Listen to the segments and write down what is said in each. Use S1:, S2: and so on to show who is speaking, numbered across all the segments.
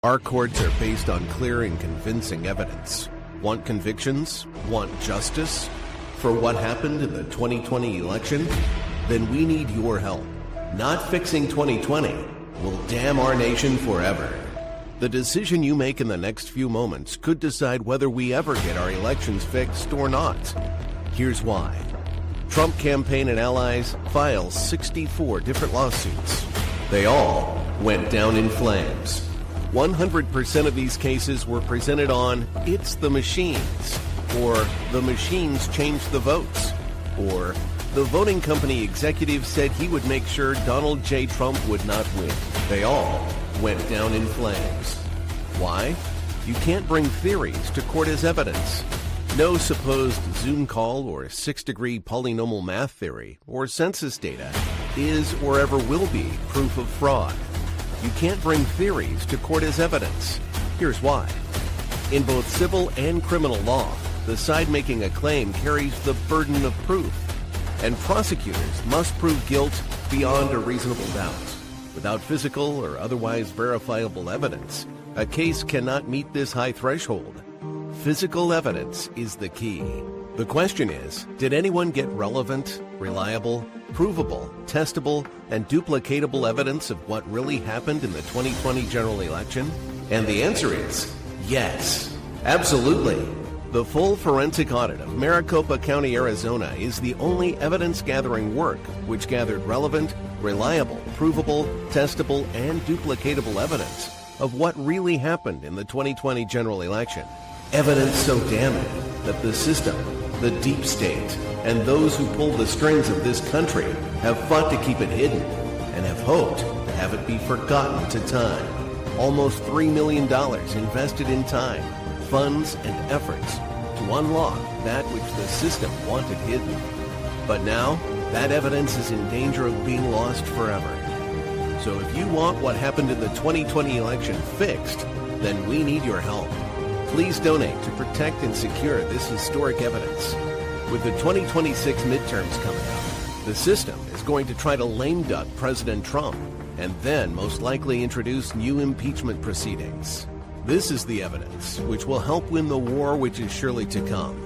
S1: Our courts are based on clear and convincing evidence. Want convictions? Want justice? For what happened in the 2020 election? Then we need your help. Not fixing 2020 will damn our nation forever. The decision you make in the next few moments could decide whether we ever get our elections fixed or not. Here's why. Trump campaign and allies file 64 different lawsuits. They all went down in flames. 100% of these cases were presented on "It's the machines," or "The machines changed the votes," or "The voting company executive said he would make sure Donald J. Trump would not win." They all went down in flames. Why? You can't bring theories to court as evidence. No supposed Zoom call or six-degree polynomial math theory or census data is or ever will be proof of fraud. You can't bring theories to court as evidence. Here's why. In both civil and criminal law, the side making a claim carries the burden of proof, and prosecutors must prove guilt beyond a reasonable doubt. Without physical or otherwise verifiable evidence, a case cannot meet this high threshold. Physical evidence is the key. The question is, did anyone get relevant, reliable, provable, testable, and duplicatable evidence of what really happened in the 2020 general election? And the answer is yes, absolutely. The full forensic audit of Maricopa County, Arizona is the only evidence-gathering work which gathered relevant, reliable, provable, testable, and duplicatable evidence of what really happened in the 2020 general election. Evidence so damning that the system, the deep state, and those who pull the strings of this country have fought to keep it hidden and have hoped to have it be forgotten to time. Almost $3 million invested in time, funds, and efforts to unlock that which the system wanted hidden. But now, that evidence is in danger of being lost forever. So if you want what happened in the 2020 election fixed, then we need your help. Please donate to protect and secure this historic evidence. With the 2026 midterms coming up, the system is going to try to lame duck President Trump and then most likely introduce new impeachment proceedings. This is the evidence which will help win the war which is surely to come.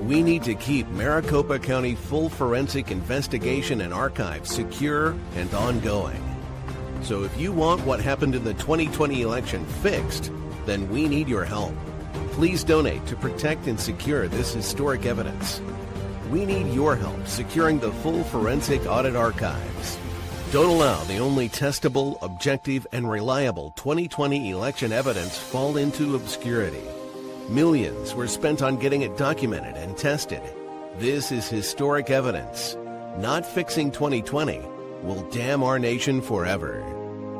S1: We need to keep Maricopa County full forensic investigation and archive secure and ongoing. So if you want what happened in the 2020 election fixed, then we need your help. Please donate to protect and secure this historic evidence. We need your help securing the full forensic audit archives. Don't allow the only testable, objective, and reliable 2020 election evidence fall into obscurity. Millions were spent on getting it documented and tested. This is historic evidence. Not fixing 2020 will damn our nation forever.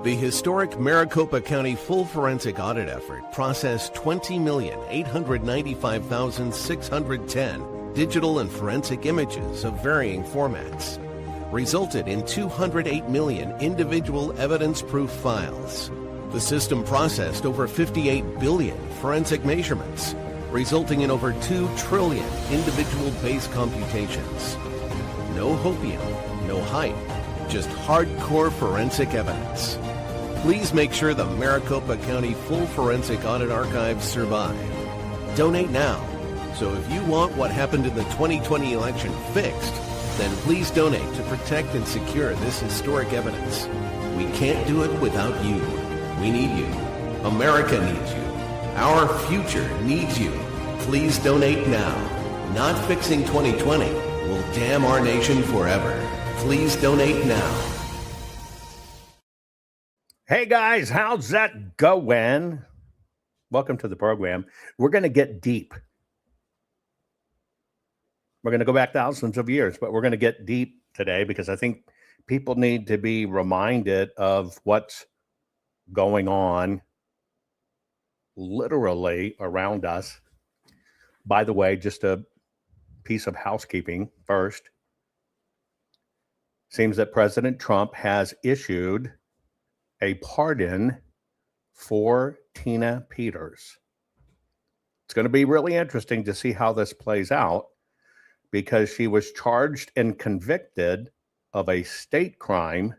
S1: The historic Maricopa County full forensic audit effort processed 20,895,610 digital and forensic images of varying formats, resulted in 208 million individual evidence-proof files. The system processed over 58 billion forensic measurements, resulting in over 2 trillion individual base computations. No hopium, no hype, just hardcore forensic evidence. Please make sure the Maricopa County full forensic audit archives survive. Donate now. So if you want what happened in the 2020 election fixed, then please donate to protect and secure this historic evidence. We can't do it without you. We need you. America needs you. Our future needs you. Please donate now. Not fixing 2020 will damn our nation forever. Please donate now.
S2: Hey guys, how's that going? Welcome to the program. We're going to get deep. We're going to go back thousands of years, but we're going to get deep today because I think people need to be reminded of what's going on literally around us. By the way, just a piece of housekeeping first. Seems that President Trump has issued a pardon for Tina Peters. It's going to be really interesting to see how this plays out because she was charged and convicted of a state crime,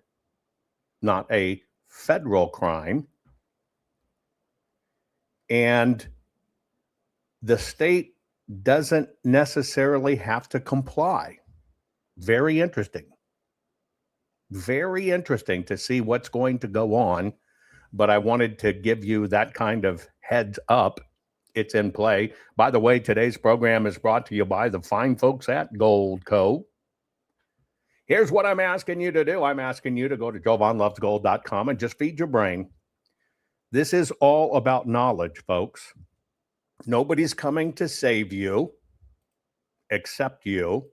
S2: not a federal crime. And the state doesn't necessarily have to comply. Very interesting. Very interesting to see what's going to go on. But I wanted to give you that kind of heads up. It's in play. By the way, today's program is brought to you by the fine folks at Gold Co. Here's what I'm asking you to do. I'm asking you to go to jovanlovesgold.com and just feed your brain. This is all about knowledge, folks. Nobody's coming to save you except you.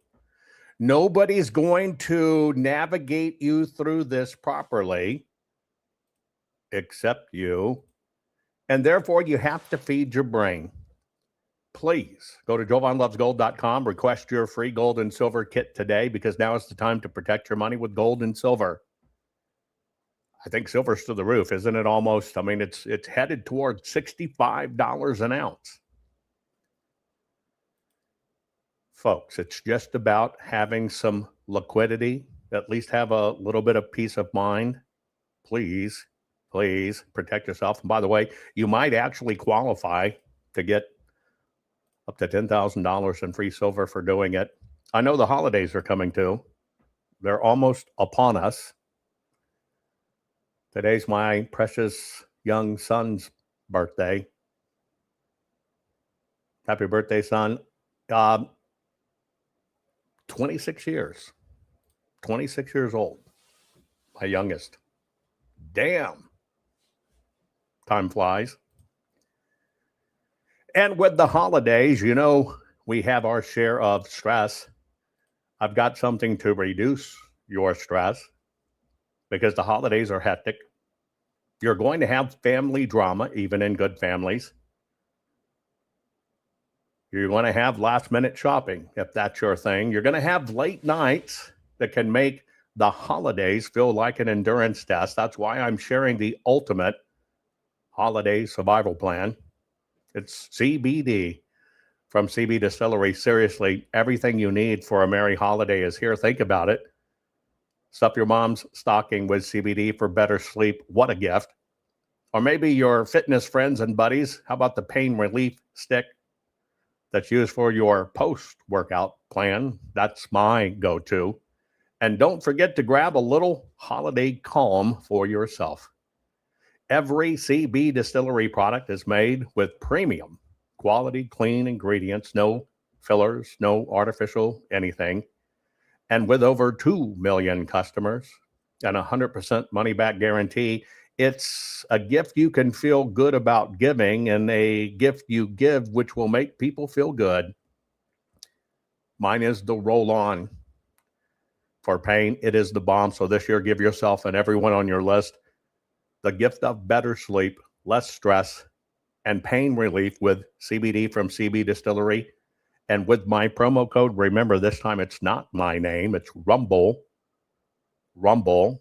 S2: Nobody's going to navigate you through this properly except you. And therefore, you have to feed your brain. Please go to jovanlovesgold.com, request your free gold and silver kit today, because now is the time to protect your money with gold and silver. I think silver's to the roof, isn't it? Almost. I mean, it's headed towards $65 an ounce. Folks, it's just about having some liquidity, at least have a little bit of peace of mind. Please protect yourself. And by the way, you might actually qualify to get up to $10,000 in free silver for doing it. I know the holidays are coming too. They're almost upon us. Today's my precious young son's birthday. Happy birthday, son. 26 years. 26 years old. My youngest. Damn. Time flies. And with the holidays, you know, we have our share of stress. I've got something to reduce your stress because the holidays are hectic. You're going to have family drama, even in good families. You're going to have last-minute shopping, if that's your thing. You're going to have late nights that can make the holidays feel like an endurance test. That's why I'm sharing the ultimate holiday survival plan. It's CBD from CB Distillery. Seriously, everything you need for a merry holiday is here. Think about it. Stuff your mom's stocking with CBD for better sleep. What a gift. Or maybe your fitness friends and buddies. How about the pain relief stick that's used for your post-workout plan? That's my go-to. And don't forget to grab a little holiday calm for yourself. Every CB Distillery product is made with premium quality, clean ingredients, no fillers, no artificial anything. And with over 2 million customers and 100% money-back guarantee, it's a gift you can feel good about giving, and a gift you give which will make people feel good. Mine is the roll-on for pain. It is the bomb. So this year, give yourself and everyone on your list the gift of better sleep, less stress, and pain relief with CBD from CB Distillery. And with my promo code, remember this time it's not my name, it's Rumble,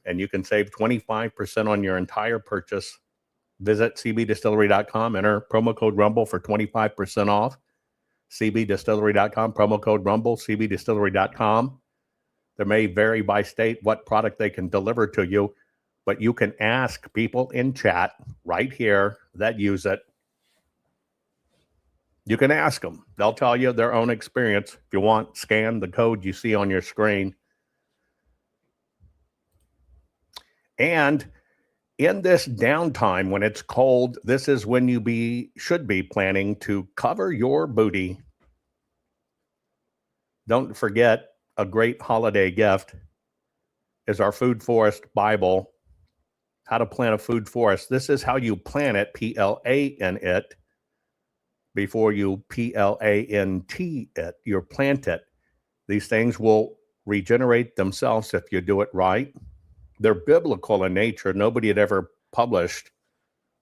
S2: and you can save 25% on your entire purchase. Visit cbdistillery.com, enter promo code Rumble for 25% off. cbdistillery.com, promo code Rumble, cbdistillery.com. There may vary by state what product they can deliver to you, but you can ask people in chat right here that use it. You can ask them. They'll tell you their own experience. If you want, scan the code you see on your screen. And in this downtime, when it's cold, this is when you should be planning to cover your booty. Don't forget, a great holiday gift is our Food Forest Bible. How to plant a food forest. This is how you plant it, P-L-A-N it, before you P-L-A-N-T it. You plant it. These things will regenerate themselves if you do it right. They're biblical in nature. Nobody had ever published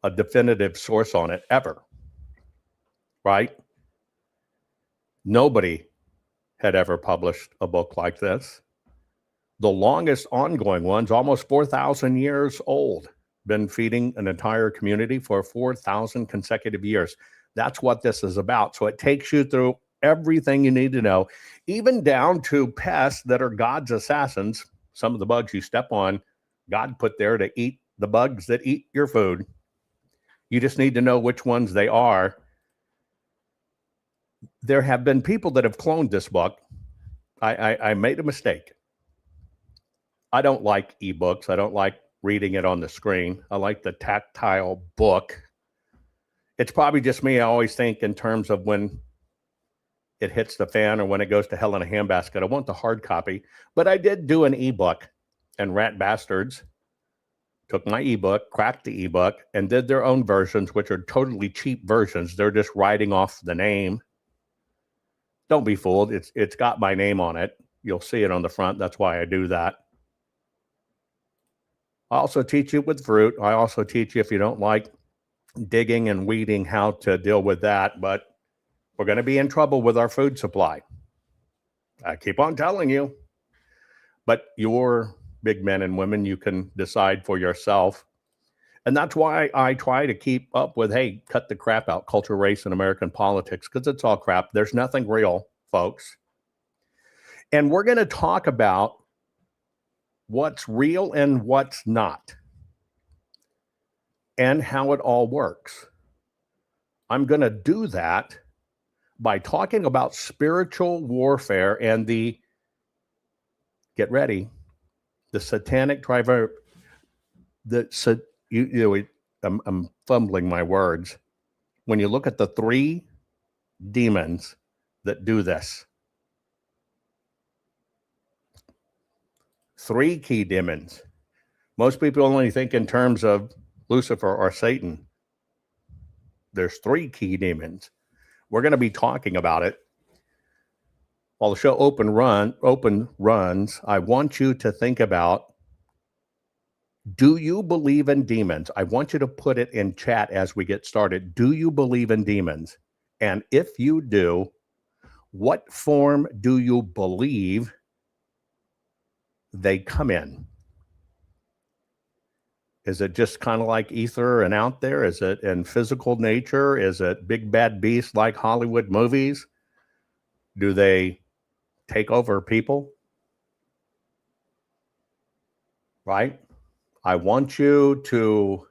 S2: a definitive source on it, ever. Right? Nobody had ever published a book like this. The longest ongoing one's almost 4,000 years old. Been feeding an entire community for 4,000 consecutive years. That's what this is about. So it takes you through everything you need to know, even down to pests that are God's assassins. Some of the bugs you step on, God put there to eat the bugs that eat your food. You just need to know which ones they are. There have been people that have cloned this book. I made a mistake. I don't like ebooks. I don't like reading it on the screen. I like the tactile book. It's probably just me. I always think in terms of when it hits the fan or when it goes to hell in a handbasket. I want the hard copy, but I did do an ebook, and rat bastards took my ebook, cracked the ebook, and did their own versions, which are totally cheap versions. They're just writing off the name. Don't be fooled. It's got my name on it. You'll see it on the front. That's why I do that. I also teach you with fruit. I also teach you, if you don't like digging and weeding, how to deal with that. But we're going to be in trouble with our food supply. I keep on telling you. But you're big men and women. You can decide for yourself. And that's why I try to keep up with, hey, cut the crap out, culture, race, and American politics, because it's all crap. There's nothing real, folks. And we're going to talk about what's real and what's not, and how it all works. I'm going to do that by talking about spiritual warfare and the, get ready, the Satanic Triumvirates. I'm fumbling my words. When you look at the three demons that do this, three key demons. Most people only think in terms of Lucifer or Satan. There's three key demons. We're going to be talking about it. While the show open runs, I want you to think about, do you believe in demons? I want you to put it in chat as we get started. Do you believe in demons? And if you do, what form do you believe they come in? Is it just kind of like ether and out there? Is it in physical nature? Is it big bad beasts like Hollywood movies? Do they take over people? Right? I want you to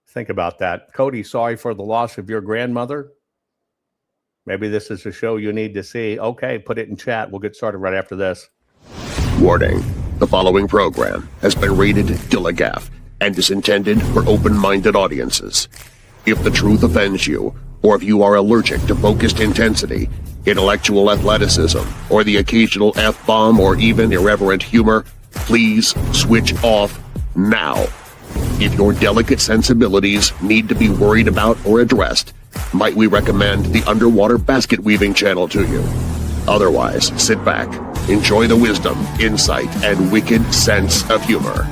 S2: think about that. Cody, sorry for the loss of your grandmother. Maybe this is a show you need to see. Okay, put it in chat. We'll get started right after this.
S3: Warning. The following program has been rated Dilligaff and is intended for open-minded audiences. If the truth offends you, or if you are allergic to focused intensity, intellectual athleticism, or the occasional F-bomb or even irreverent humor, please switch off now. If your delicate sensibilities need to be worried about or addressed, might we recommend the Underwater Basket Weaving channel to you? Otherwise, sit back, enjoy the wisdom, insight, and wicked sense of humor.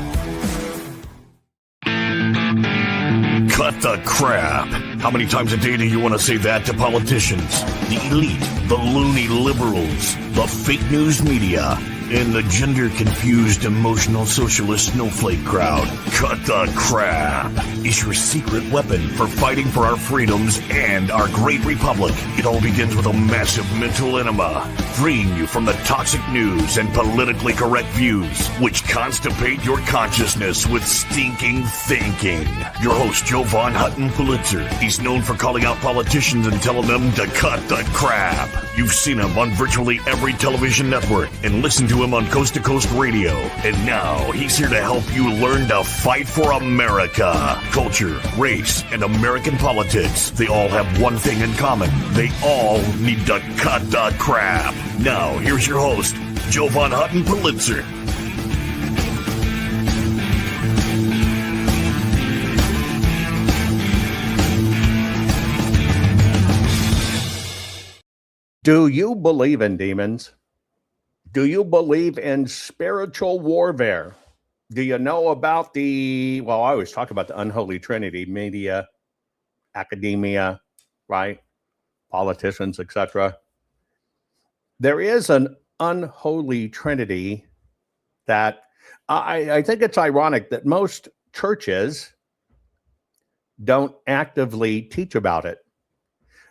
S4: Cut the crap. How many times a day do you want to say that to politicians, the elite, the loony liberals, the fake news media, and the gender-confused, emotional socialist snowflake crowd? Cut the crap is your secret weapon for fighting for our freedoms and our great republic. It all begins with a massive mental enema, freeing you from the toxic news and politically correct views, which constipate your consciousness with stinking thinking. Your host, Jovan Hutton Pulitzer. He's known for calling out politicians and telling them to cut the crap. You've seen him on virtually every television network and listened to him on Coast to Coast Radio. And now he's here to help you learn to fight for America. Culture, race, and American politics. They all have one thing in common. They all need to cut the crap. Now, here's your host, Jovan Hutton Pulitzer.
S2: Do you believe in demons? Do you believe in spiritual warfare? Do you know about I always talk about the unholy trinity, media, academia, right? Politicians, etc. There is an unholy trinity that I think it's ironic that most churches don't actively teach about it.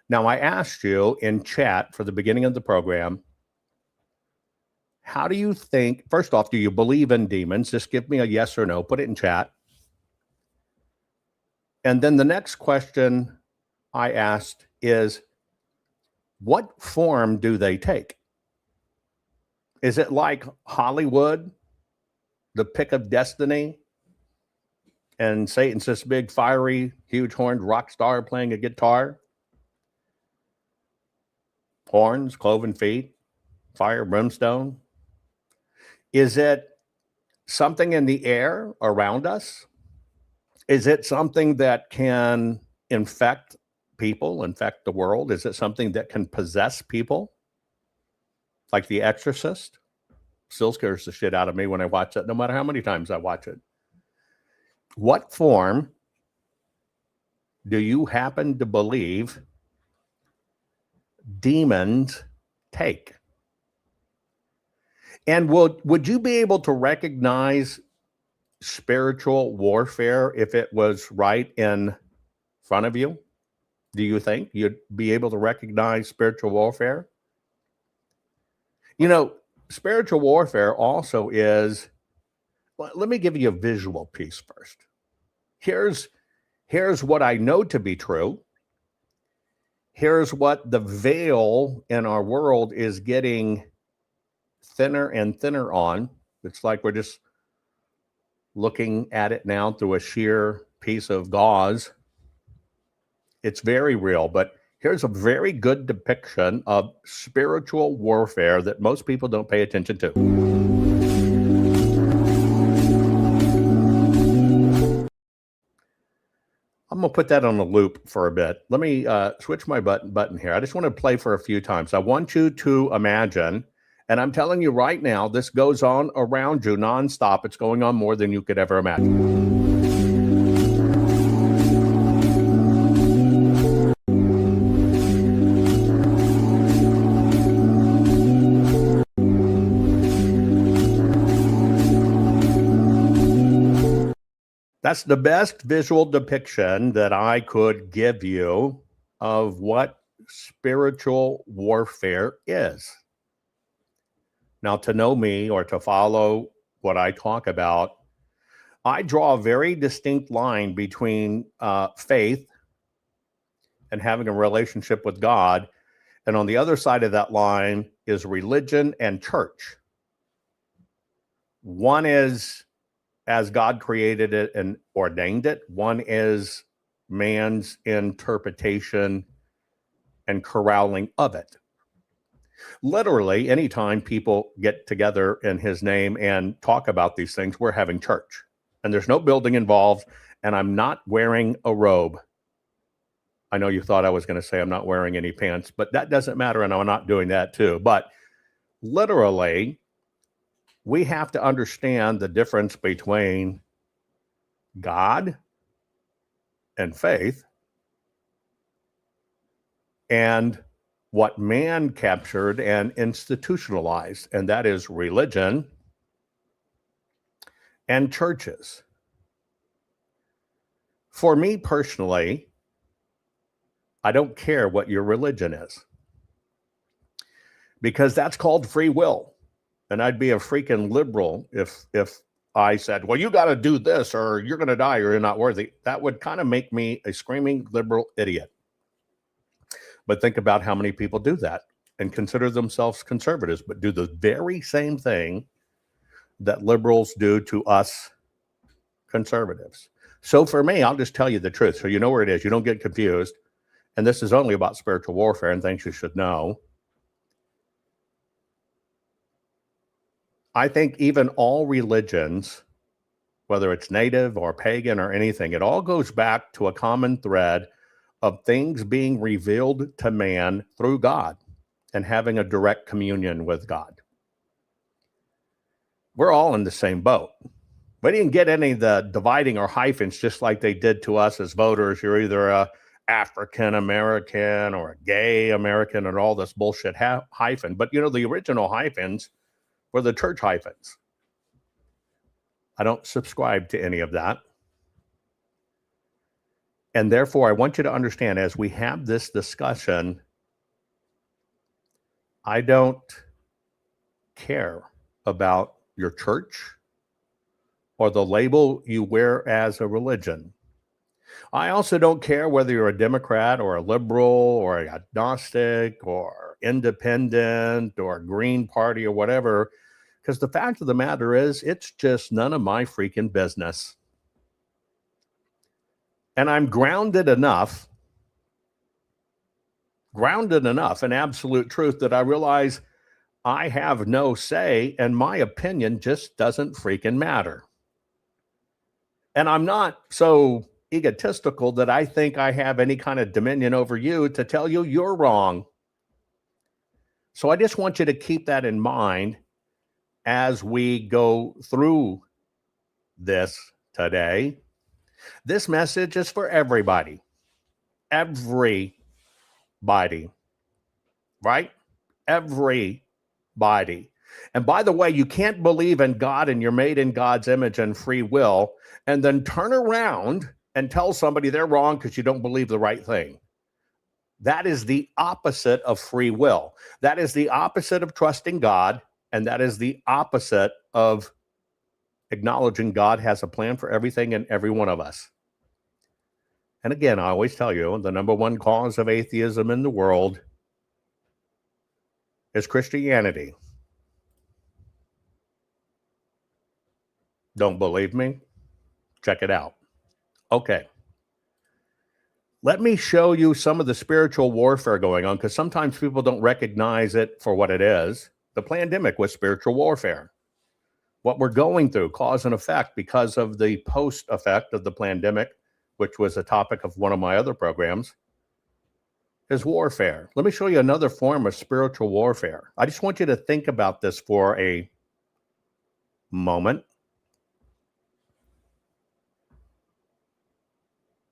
S2: Now, I asked you in chat for the beginning of the program, How do you think, first off, do you believe in demons? Just give me a yes or no, put it in chat. And then the next question I asked is, what form do they take? Is it like Hollywood, the pick of destiny, and Satan's this big, fiery, huge horned rock star playing a guitar? Horns, cloven feet, fire, brimstone. Is it something in the air around us? Is it something that can infect people, infect the world? Is it something that can possess people? Like The Exorcist? Still scares the shit out of me when I watch it, no matter how many times I watch it. What form do you happen to believe demons take? And would you be able to recognize spiritual warfare if it was right in front of you? Do you think you'd be able to recognize spiritual warfare? You know, spiritual warfare also is, well, let me give you a visual piece first. Here's what I know to be true. Here's what the veil in our world is getting thinner and thinner on. It's like we're just looking at it now through a sheer piece of gauze. It's very real, but here's a very good depiction of spiritual warfare that most people don't pay attention to. I'm going to put that on a loop for a bit. Let me switch my button here. I just want to play for a few times. I want you to imagine, and I'm telling you right now, this goes on around you nonstop. It's going on more than you could ever imagine. That's the best visual depiction that I could give you of what spiritual warfare is. Now, to know me or to follow what I talk about, I draw a very distinct line between faith and having a relationship with God. And on the other side of that line is religion and church. One is as God created it and ordained it. One is man's interpretation and corralling of it. Literally, anytime people get together in his name and talk about these things, we're having church. And there's no building involved, and I'm not wearing a robe. I know you thought I was going to say I'm not wearing any pants, but that doesn't matter, and I'm not doing that too. But literally, we have to understand the difference between God and faith and what man captured and institutionalized, and that is religion and churches. For me personally, I don't care what your religion is, because that's called free will. And I'd be a freaking liberal if I said, well, you got to do this or you're going to die or you're not worthy. That would kind of make me a screaming liberal idiot. But think about how many people do that and consider themselves conservatives, but do the very same thing that liberals do to us conservatives. So for me, I'll just tell you the truth. So you know where it is. You don't get confused. And this is only about spiritual warfare and things you should know. I think even all religions, whether it's native or pagan or anything, it all goes back to a common thread of things being revealed to man through God and having a direct communion with God. We're all in the same boat. We didn't get any of the dividing or hyphens just like they did to us as voters. You're either a African American or a gay American and all this bullshit hyphen. But you know, the original hyphens were the church hyphens. I don't subscribe to any of that. And therefore, I want you to understand, as we have this discussion, I don't care about your church or the label you wear as a religion. I also don't care whether you're a Democrat or a liberal or an agnostic or independent or Green Party or whatever, because the fact of the matter is, it's just none of my freaking business. And I'm grounded enough in absolute truth that I realize I have no say and my opinion just doesn't freaking matter. And I'm not so egotistical that I think I have any kind of dominion over you to tell you you're wrong. So I just want you to keep that in mind as we go through this today. This message is for everybody. Everybody. Right? Everybody. And by the way, you can't believe in God and you're made in God's image and free will and then turn around and tell somebody they're wrong because you don't believe the right thing. That is the opposite of free will. That is the opposite of trusting God, and that is the opposite of acknowledging God has a plan for everything and every one of us. And again, I always tell you, the number one cause of atheism in the world is Christianity. Don't believe me? Check it out. Okay. Let me show you some of the spiritual warfare going on, because sometimes people don't recognize it for what it is. The pandemic was spiritual warfare. What we're going through, cause and effect, because of the post effect of the pandemic, which was a topic of one of my other programs, is warfare. Let me show you another form of spiritual warfare. I just want you to think about this for a moment.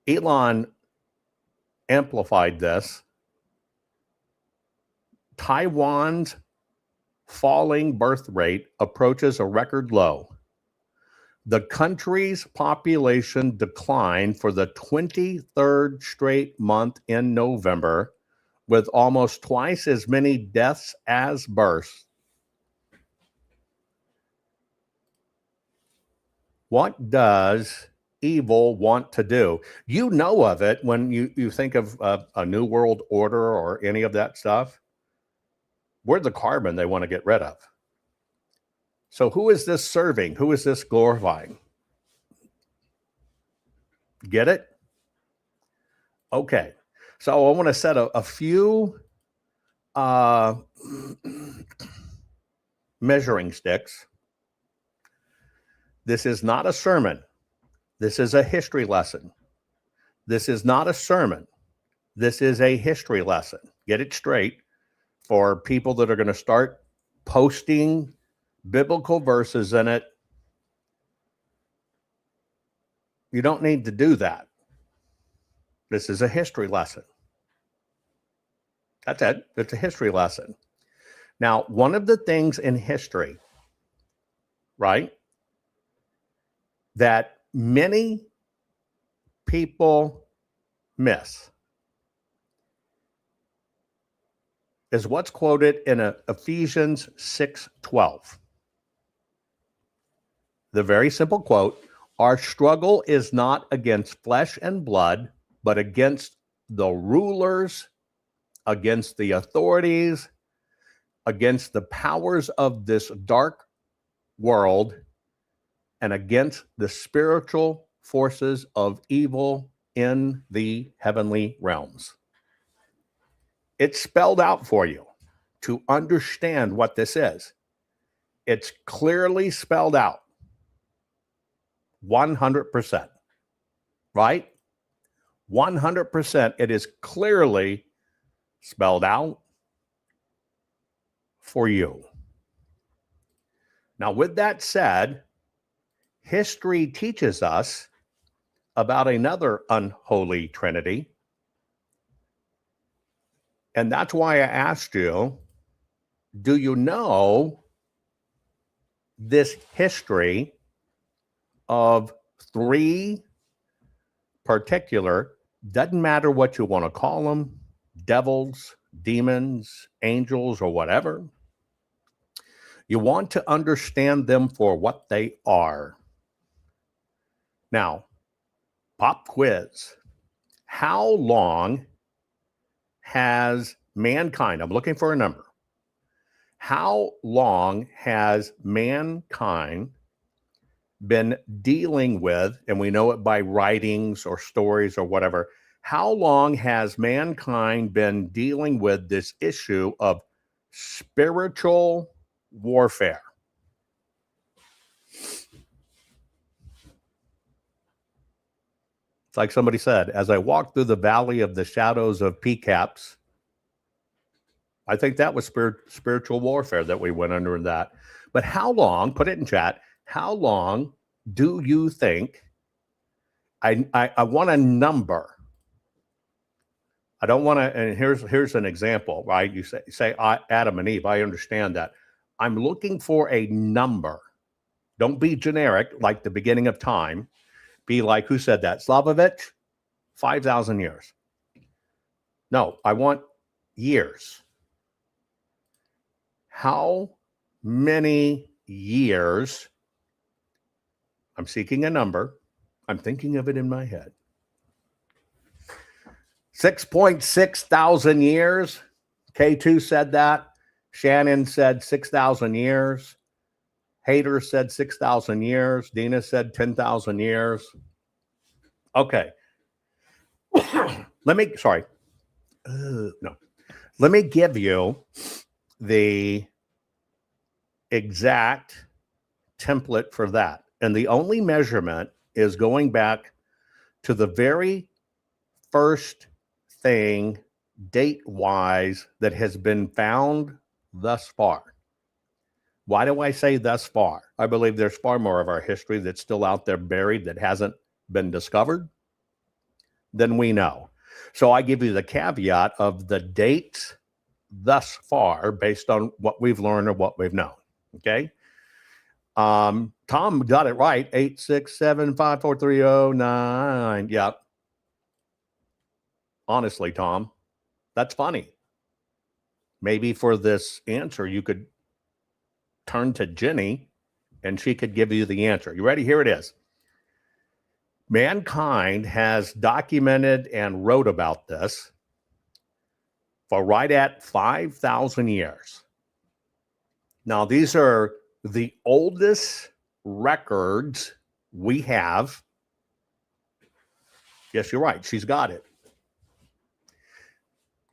S2: Elon amplified this. Taiwan's falling birth rate approaches a record low. The country's population declined for the 23rd straight month in November, with almost twice as many deaths as births. What does evil want to do? You know of it when you think of a new world order or any of that stuff. We're the carbon they want to get rid of. So who is this serving? Who is this glorifying? Get it? Okay. So I want to set a few measuring sticks. This is not a sermon. This is a history lesson. This is not a sermon. This is a history lesson. Get it straight for people that are going to start posting biblical verses in it. You don't need to do that. This is a history lesson. That's it. It's a history lesson. Now, one of the things in history, right, that many people miss is what's quoted in Ephesians 6:12. The very simple quote, "Our struggle is not against flesh and blood, but against the rulers, against the authorities, against the powers of this dark world, and against the spiritual forces of evil in the heavenly realms." It's spelled out for you to understand what this is. It's clearly spelled out. 100%. Right? 100%. It is clearly spelled out for you. Now, with that said, history teaches us about another unholy trinity. And that's why I asked you, do you know this history of three particular, doesn't matter what you want to call them, devils, demons, angels, or whatever? You want to understand them for what they are. Now, pop quiz. How long has mankind, I'm looking for a number. How long has mankind been dealing with, and we know it by writings or stories or whatever, how long has mankind been dealing with this issue of spiritual warfare? It's like somebody said, as I walked through the valley of the shadows of PCAPs, I think that was spiritual warfare that we went under in that. But how long, put it in chat, how long do you think, I want a number. I don't want to, and here's an example, right? You say Adam and Eve, I understand that. I'm looking for a number. Don't be generic, like the beginning of time. Be like, who said that? Slavovich? 5,000 years. No, I want years. How many years? I'm seeking a number. I'm thinking of it in my head. 6.6 thousand years. K2 said that. Shannon said 6,000 years. Hader said 6,000 years. Dina said 10,000 years. Okay. Let me give you the exact template for that. And the only measurement is going back to the very first thing date-wise that has been found thus far. Why do I say thus far? I believe there's far more of our history that's still out there buried that hasn't been discovered than we know. So I give you the caveat of the dates thus far based on what we've learned or what we've known. Okay. Tom got it right. 8675430 Yeah. Honestly, Tom, that's funny. Maybe for this answer, you could turn to Jenny and she could give you the answer. You ready? Here it is. Mankind has documented and wrote about this for right at 5,000 years. Now, these are the oldest records we have. Yes, you're right. She's got it.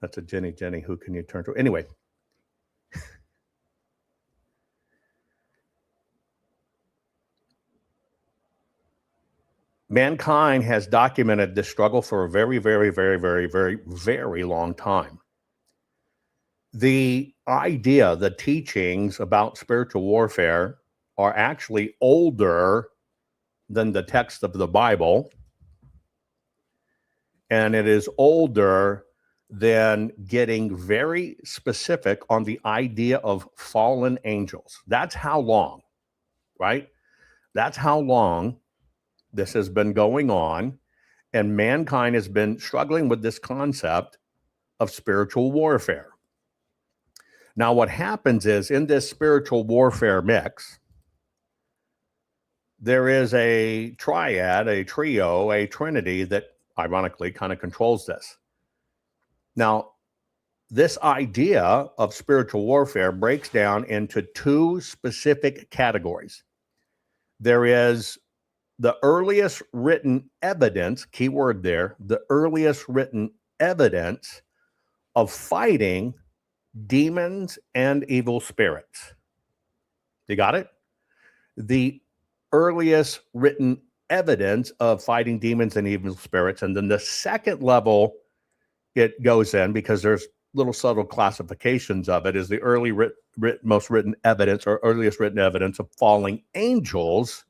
S2: That's a Jenny. Jenny, who can you turn to? Anyway. Mankind has documented this struggle for a very, very, very, very, very, very long time. The idea, the teachings about spiritual warfare are actually older than the text of the Bible. And it is older than getting very specific on the idea of fallen angels. That's how long, right? That's how long this has been going on, and mankind has been struggling with this concept of spiritual warfare. Now, what happens is in this spiritual warfare mix, there is a triad, a trio, a trinity that ironically kind of controls this. Now, this idea of spiritual warfare breaks down into two specific categories. There is the earliest written evidence, keyword there, the earliest written evidence of fighting demons and evil spirits. You got it? The earliest written evidence of fighting demons and evil spirits. And then the second level it goes in, because there's little subtle classifications of it, is the most written evidence or earliest written evidence of falling angels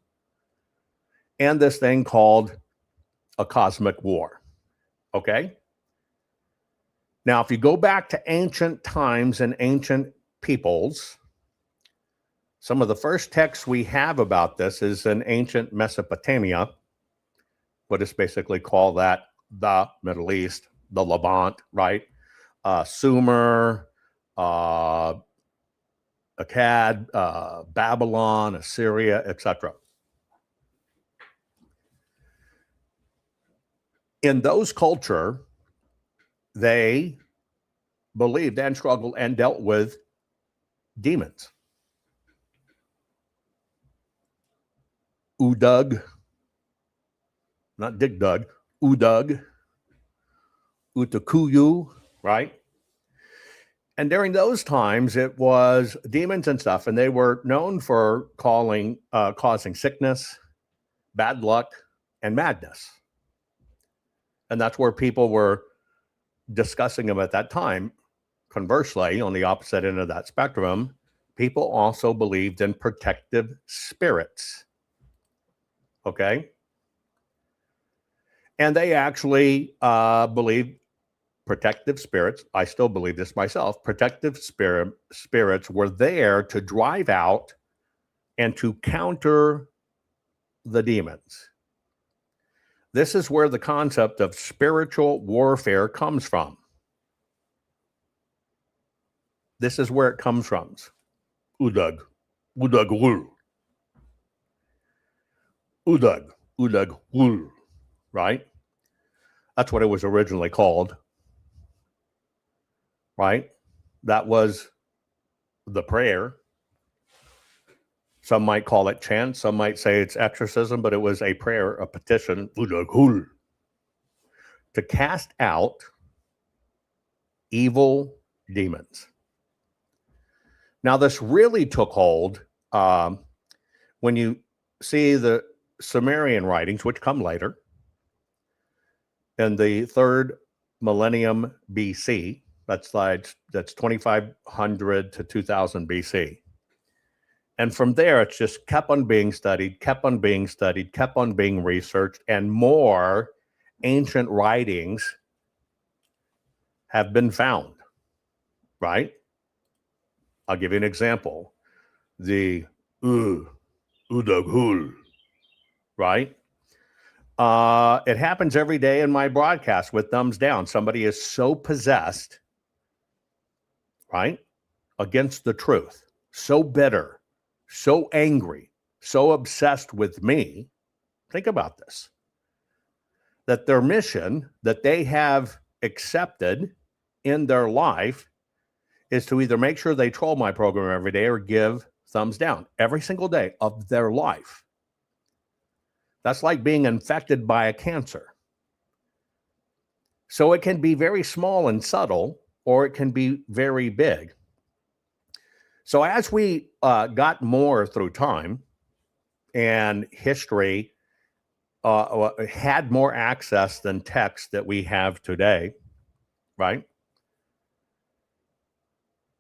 S2: and this thing called a cosmic war. Okay? Now, if you go back to ancient times and ancient peoples, some of the first texts we have about this is in ancient Mesopotamia, what is basically called that the Middle East, the Levant, right? Sumer, Akkad, Babylon, Assyria, etc. In those culture, they believed and struggled and dealt with demons. Udug, not Dig Dug, Udug, Utakuyu, right? And during those times, it was demons and stuff, and they were known for causing sickness, bad luck, and madness. And that's where people were discussing them at that time. Conversely, on the opposite end of that spectrum, people also believed in protective spirits. Okay? And they actually believed protective spirits, I still believe this myself, protective spirits were there to drive out and to counter the demons. This is where the concept of spiritual warfare comes from. This is where it comes from. Udag, Udagul. Udag, Udagul, right? That's what it was originally called, right? That was the prayer. Some might call it chant. Some might say it's exorcism, but it was a prayer, a petition, Udagul, to cast out evil demons. Now, this really took hold when you see the Sumerian writings, which come later, in the 3rd millennium BC. That's 2500 to 2000 BC. And from there, it's just kept on being studied, kept on being studied, kept on being researched, and more ancient writings have been found, right? I'll give you an example. The Udaghul, right? It happens every day in my broadcast with thumbs down. Somebody is so possessed, right, against the truth, so bitter, so angry, so obsessed with me. Think about this. That their mission that they have accepted in their life is to either make sure they troll my program every day or give thumbs down every single day of their life. That's like being infected by a cancer. So it can be very small and subtle, or it can be very big. So as we got more through time and history had more access than text that we have today, right?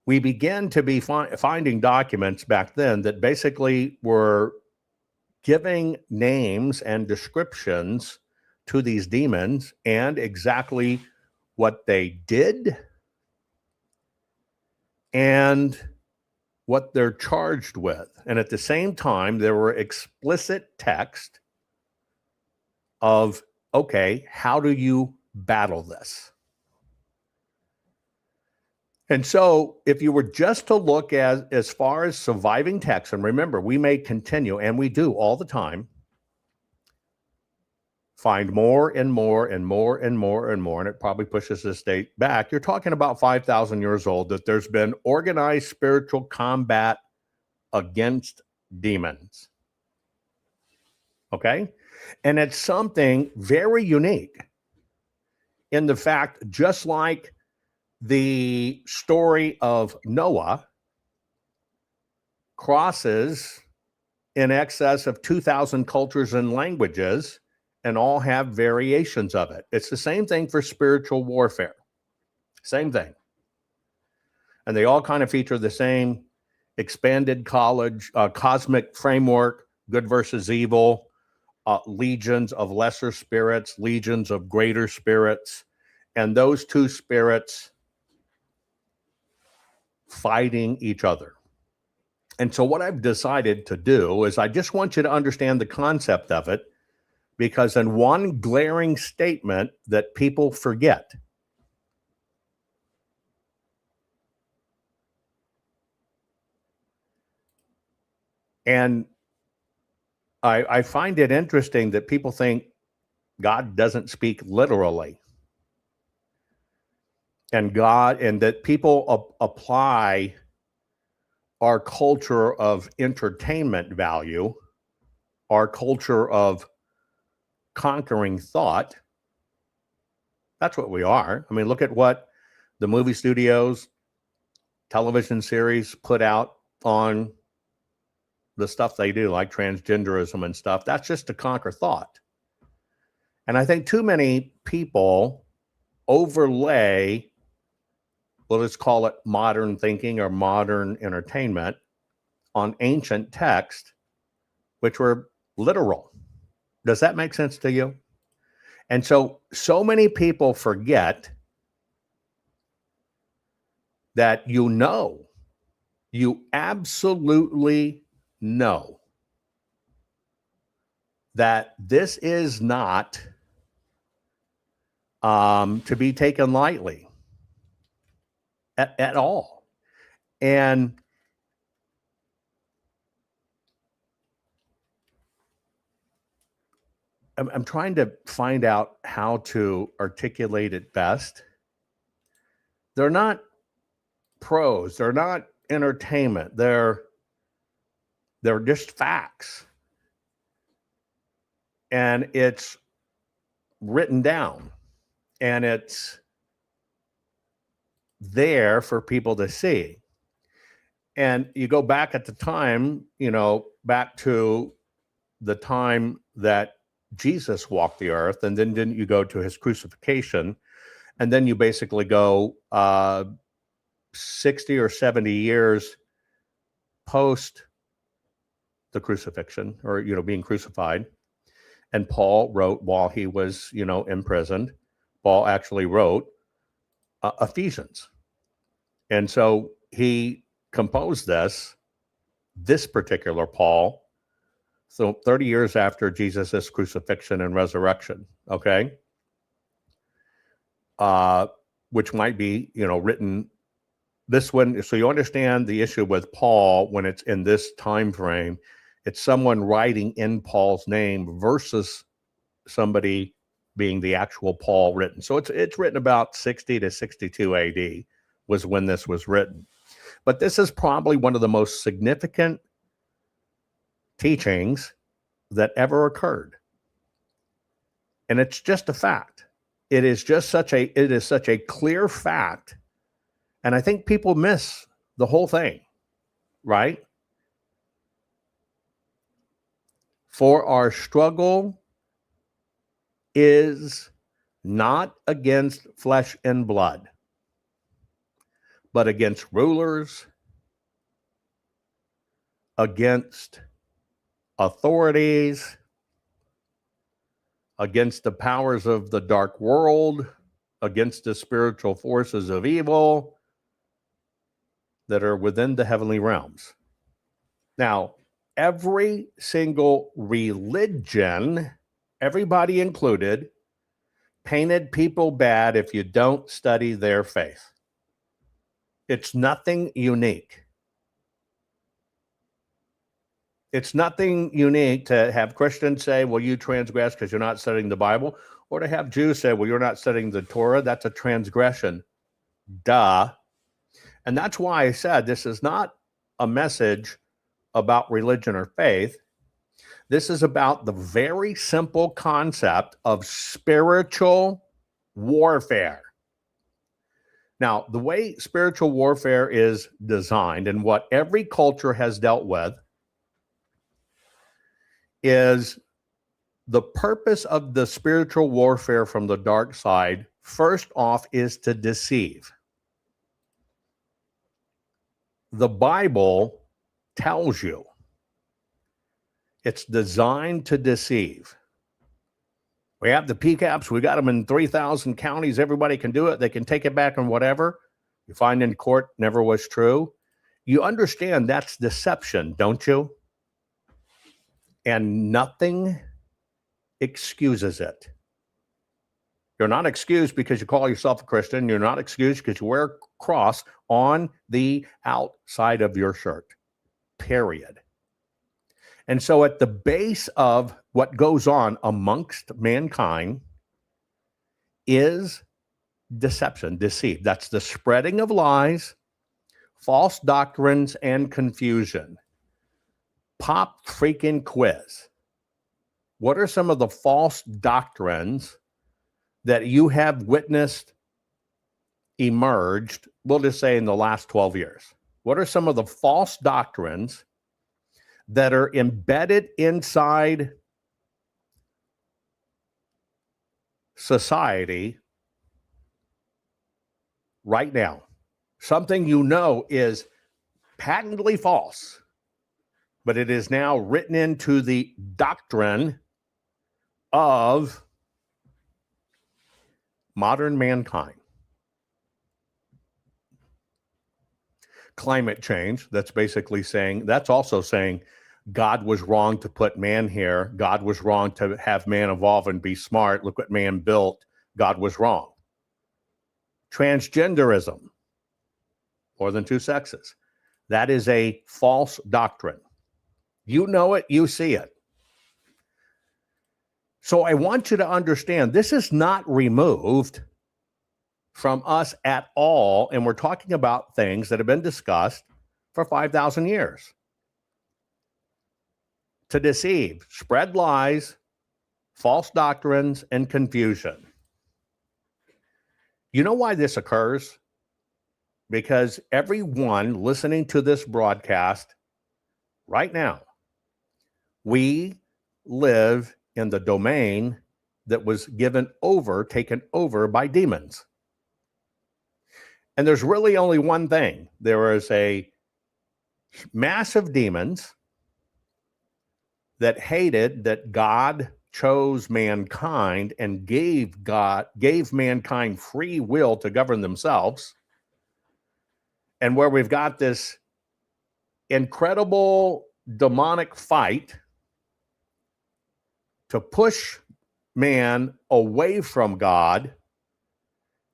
S2: We began to be finding documents back then that basically were giving names and descriptions to these demons and exactly what they did and what they're charged with. And at the same time, there were explicit text of, okay, how do you battle this? And so if you were just to look at as far as surviving text, and remember, we may continue, and we do all the time, find more and more and more and more and more, and it probably pushes this date back. You're talking about 5,000 years old, that there's been organized spiritual combat against demons. Okay? And it's something very unique in the fact, just like the story of Noah crosses in excess of 2,000 cultures and languages, and all have variations of it. It's the same thing for spiritual warfare. Same thing. And they all kind of feature the same expanded cosmic framework, good versus evil, legions of lesser spirits, legions of greater spirits, and those two spirits fighting each other. And so what I've decided to do is I just want you to understand the concept of it, because in one glaring statement that people forget, And I find it interesting that people think God doesn't speak literally. And that people apply our culture of entertainment value, our culture of conquering thought. That's what we are. I mean, look at what the movie studios, television series put out on the stuff they do, like transgenderism and stuff. That's just to conquer thought. And I think too many people overlay, well, let's call it modern thinking or modern entertainment, on ancient text, which were literal. Does that make sense to you? And so many people forget that you absolutely know that this is not to be taken lightly at all. And I'm trying to find out how to articulate it best. They're not prose. They're not entertainment. They're just facts. And it's written down. And it's there for people to see. And you go back at the time, back to the time that Jesus walked the earth, and then didn't you go to his crucifixion, and then you basically go 60 or 70 years post the crucifixion, or being crucified. And Paul wrote while he was imprisoned. Paul actually wrote Ephesians, and so he composed this particular Paul. So 30 years after Jesus' crucifixion and resurrection, okay? Which might be, written this one. So you understand the issue with Paul when it's in this time frame. It's someone writing in Paul's name versus somebody being the actual Paul written. So it's written about 60 to 62 AD was when this was written. But this is probably one of the most significant teachings that ever occurred. And it's just a fact. It is such a clear fact. And I think people miss the whole thing, right? For our struggle is not against flesh and blood, but against rulers, against authorities, against the powers of the dark world, against the spiritual forces of evil that are within the heavenly realms. Now, every single religion, everybody included, painted people bad if you don't study their faith. It's nothing unique. It's nothing unique to have Christians say, well, you transgress because you're not studying the Bible, or to have Jews say, well, you're not studying the Torah. That's a transgression. Duh. And that's why I said this is not a message about religion or faith. This is about the very simple concept of spiritual warfare. Now, the way spiritual warfare is designed and what every culture has dealt with is the purpose of the spiritual warfare from the dark side, first off, is to deceive. The Bible tells you it's designed to deceive. We have the PCAPs. We got them in 3,000 counties. Everybody can do it. They can take it back and whatever. You find in court never was true. You understand that's deception, don't you? And nothing excuses it. You're not excused because you call yourself a Christian. You're not excused because you wear a cross on the outside of your shirt. Period. And so at the base of what goes on amongst mankind is deception, deceit. That's the spreading of lies, false doctrines, and confusion. Pop freaking quiz. What are some of the false doctrines that you have witnessed emerged, we'll just say in the last 12 years? What are some of the false doctrines that are embedded inside society right now? Something you know is patently false, but it is now written into the doctrine of modern mankind. Climate change, that's basically saying, that's also saying God was wrong to put man here. God was wrong to have man evolve and be smart. Look what man built. God was wrong. Transgenderism, more than two sexes. That is a false doctrine. You know it, you see it. So I want you to understand this is not removed from us at all. And we're talking about things that have been discussed for 5,000 years. To deceive, spread lies, false doctrines, and confusion. You know why this occurs? Because everyone listening to this broadcast right now, we live in the domain that was taken over by demons. And there's really only one thing. There is a massive demons that hated that God chose mankind and gave mankind free will to govern themselves. And where we've got this incredible demonic fight to push man away from God,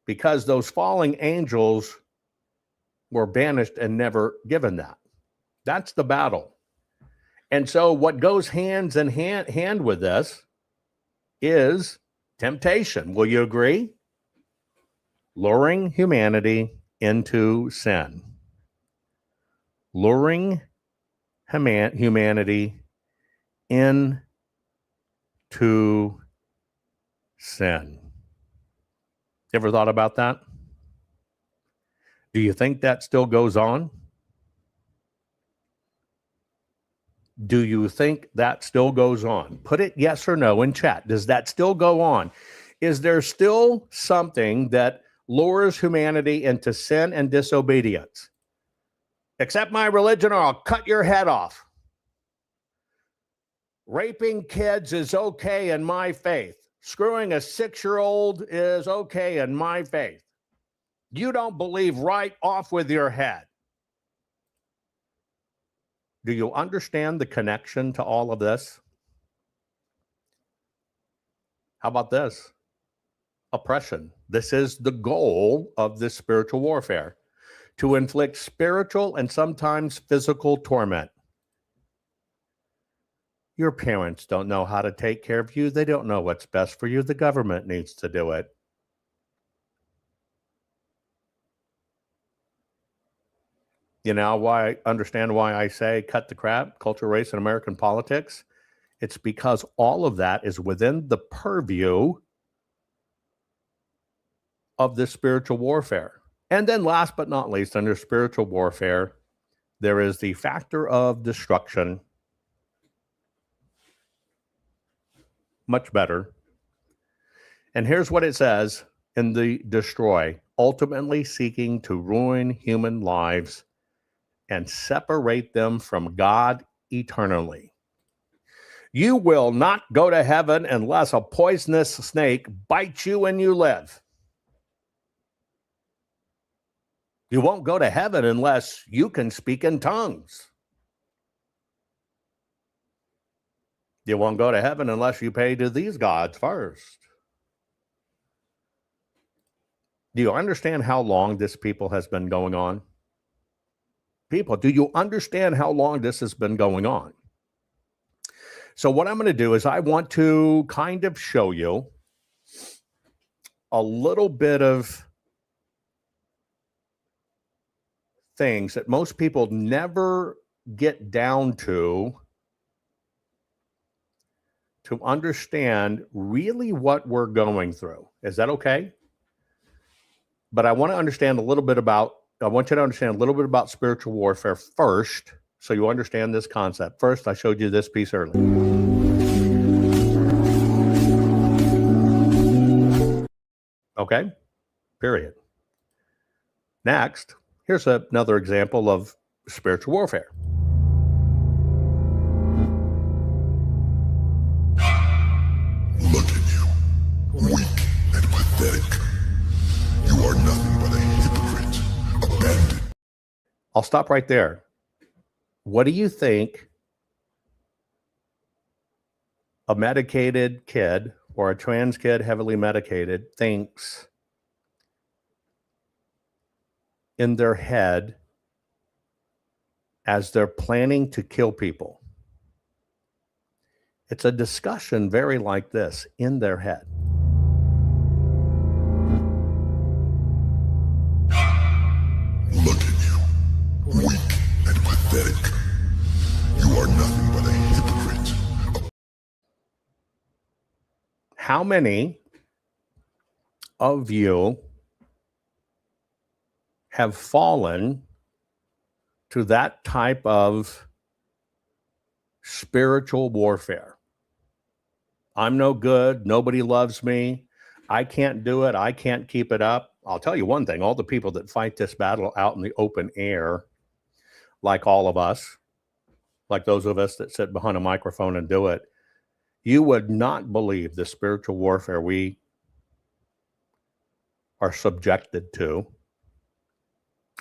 S2: because those falling angels were banished and never given that. That's the battle. And so what goes hand in hand with this is temptation. Will you agree? Luring humanity into sin. Luring humanity into sin. Ever thought about that? Do you think that still goes on? Do you think that still goes on? Put it yes or no in chat. Does that still go on? Is there still something that lures humanity into sin and disobedience? Accept my religion or I'll cut your head off. Raping kids is okay in my faith. Screwing a 6-year-old is okay in my faith. You don't believe, right off with your head. Do you understand the connection to all of this? How about this? Oppression. This is the goal of this spiritual warfare, to inflict spiritual and sometimes physical torment. Your parents don't know how to take care of you. They don't know what's best for you. The government needs to do it. You know understand why I say cut the crap, culture, race, and American politics? It's because all of that is within the purview of this spiritual warfare. And then last but not least, under spiritual warfare, there is the factor of destruction. Much better. And here's what it says in the destroy: ultimately seeking to ruin human lives and separate them from God eternally. You will not go to heaven unless a poisonous snake bites you and you live. You won't go to heaven unless you can speak in tongues. You won't go to heaven unless you pay to these gods first. Do you understand how long this people has been going on? People, do you understand how long this has been going on? So what I'm going to do is I want to kind of show you a little bit of things that most people never get down to understand really what we're going through. Is that okay? But I want to understand a little bit about, I want you to understand a little bit about spiritual warfare first, so you understand this concept. First, I showed you this piece earlier. Okay? Period. Next, here's another example of spiritual warfare.
S5: Look at you, weak and pathetic. You are nothing but a hypocrite, abandoned.
S2: I'll stop right there. What do you think a medicated kid or a trans kid heavily medicated thinks in their head as they're planning to kill people? It's a discussion very like this in their head.
S5: Look at you, weak and pathetic. You are nothing but a hypocrite.
S2: How many of you have fallen to that type of spiritual warfare? I'm no good. Nobody loves me. I can't do it. I can't keep it up. I'll tell you one thing. All the people that fight this battle out in the open air, like all of us, like those of us that sit behind a microphone and do it, you would not believe the spiritual warfare we are subjected to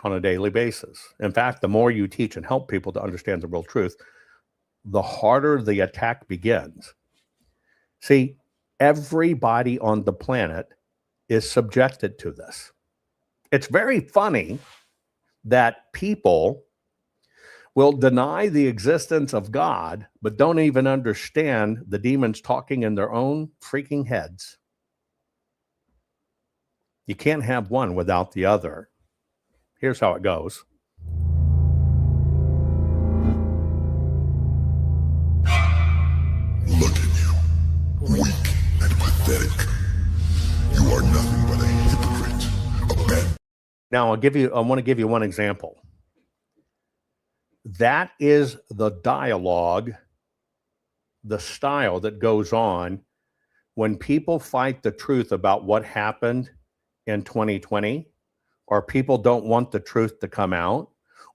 S2: on a daily basis. In fact, the more you teach and help people to understand the real truth, the harder the attack begins. See, everybody on the planet is subjected to this. It's very funny that people will deny the existence of God, but don't even understand the demons talking in their own freaking heads. You can't have one without the other. Here's how it goes.
S5: Look at you, weak and pathetic. You are nothing but a hypocrite, abandoned.
S2: Now, I want to give you one example. That is the dialogue, the style that goes on when people fight the truth about what happened in 2020, or people don't want the truth to come out,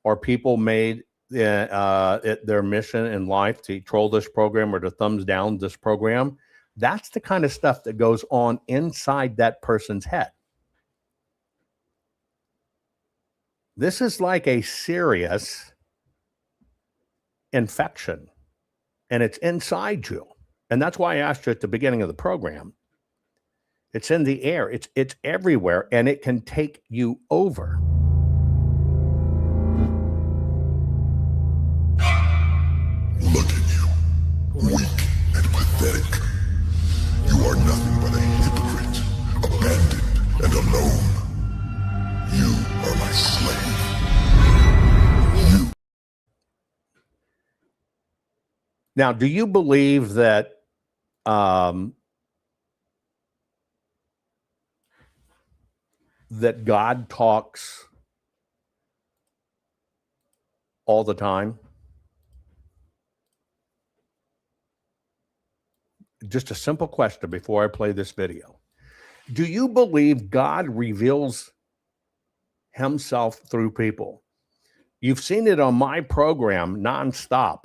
S2: or people made it their mission in life to troll this program or to thumbs down this program. That's the kind of stuff that goes on inside that person's head. This is like a serious infection, and it's inside you. And that's why I asked you at the beginning of the program. It's in the air. It's everywhere, and it can take you over.
S5: Look at you, weak and pathetic. You are nothing but a hypocrite, abandoned and alone. You are my slave. You.
S2: Now, do you believe that that God talks all the time? Just a simple question before I play this video. Do you believe God reveals himself through people? You've seen it on my program nonstop.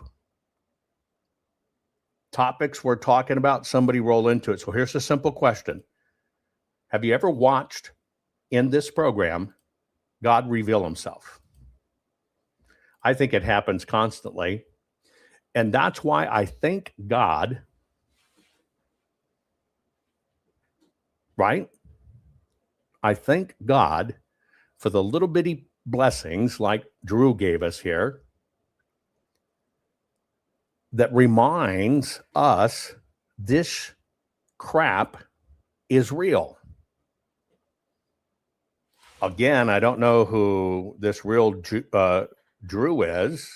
S2: Topics we're talking about, somebody roll into it. So here's a simple question. Have you ever watched in this program God reveal himself? I think it happens constantly. And that's why I thank God, right? I thank God for the little bitty blessings like Drew gave us here, that reminds us this crap is real. Again, I don't know who this real Drew is,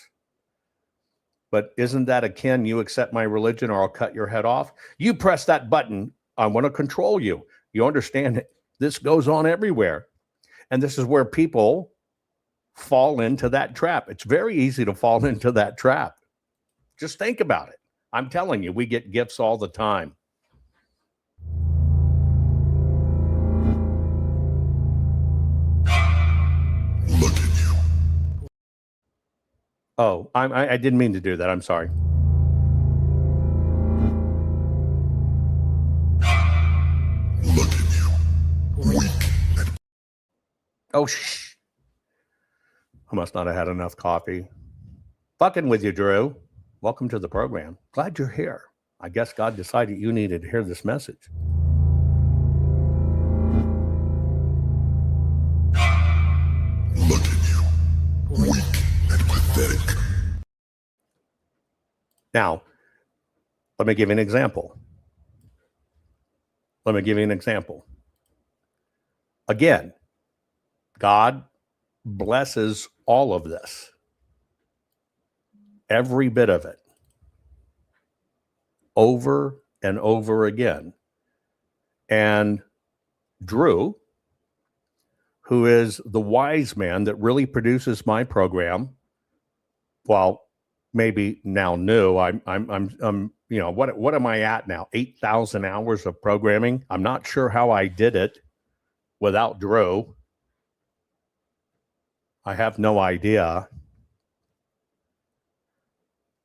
S2: but isn't that akin, you accept my religion or I'll cut your head off? You press that button, I want to control you. You understand it? This goes on everywhere. And this is where people fall into that trap. It's very easy to fall into that trap. Just think about it. I'm telling you, we get gifts all the time.
S5: Look at you.
S2: Oh, I didn't mean to do that. I'm sorry.
S5: Look at you. Weak and
S2: Oh, shh. I must not have had enough coffee. Fucking with you, Drew. Welcome to the program. Glad you're here. I guess God decided you needed to hear this message.
S5: look at you. Weak and pathetic.
S2: Now, let me give you an example. Again, God blesses all of this. Every bit of it. Over and over again. And Drew, who is the wise man that really produces my program, well, maybe now new. I'm you know, what am I at now? 8,000 hours of programming. I'm not sure how I did it without Drew. I have no idea.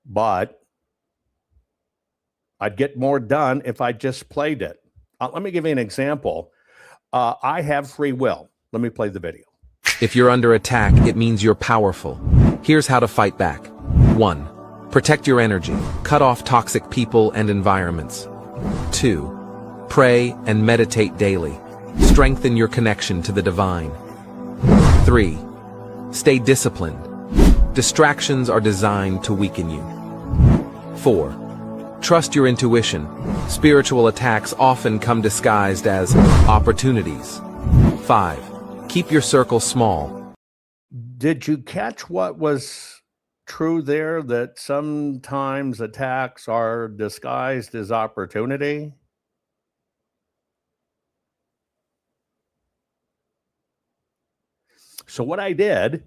S2: But I'd get more done if I just played it. Let me give you an example. I have free will. Let me play the video.
S6: If you're under attack, it means you're powerful. Here's how to fight back. 1. Protect your energy. Cut off toxic people and environments. 2. Pray and meditate daily. Strengthen your connection to the divine. 3. Stay disciplined. Distractions are designed to weaken you. 4. Trust your intuition. Spiritual attacks often come disguised as opportunities. 5. Keep your circle small.
S2: Did you catch what was true there, that sometimes attacks are disguised as opportunity? So what I did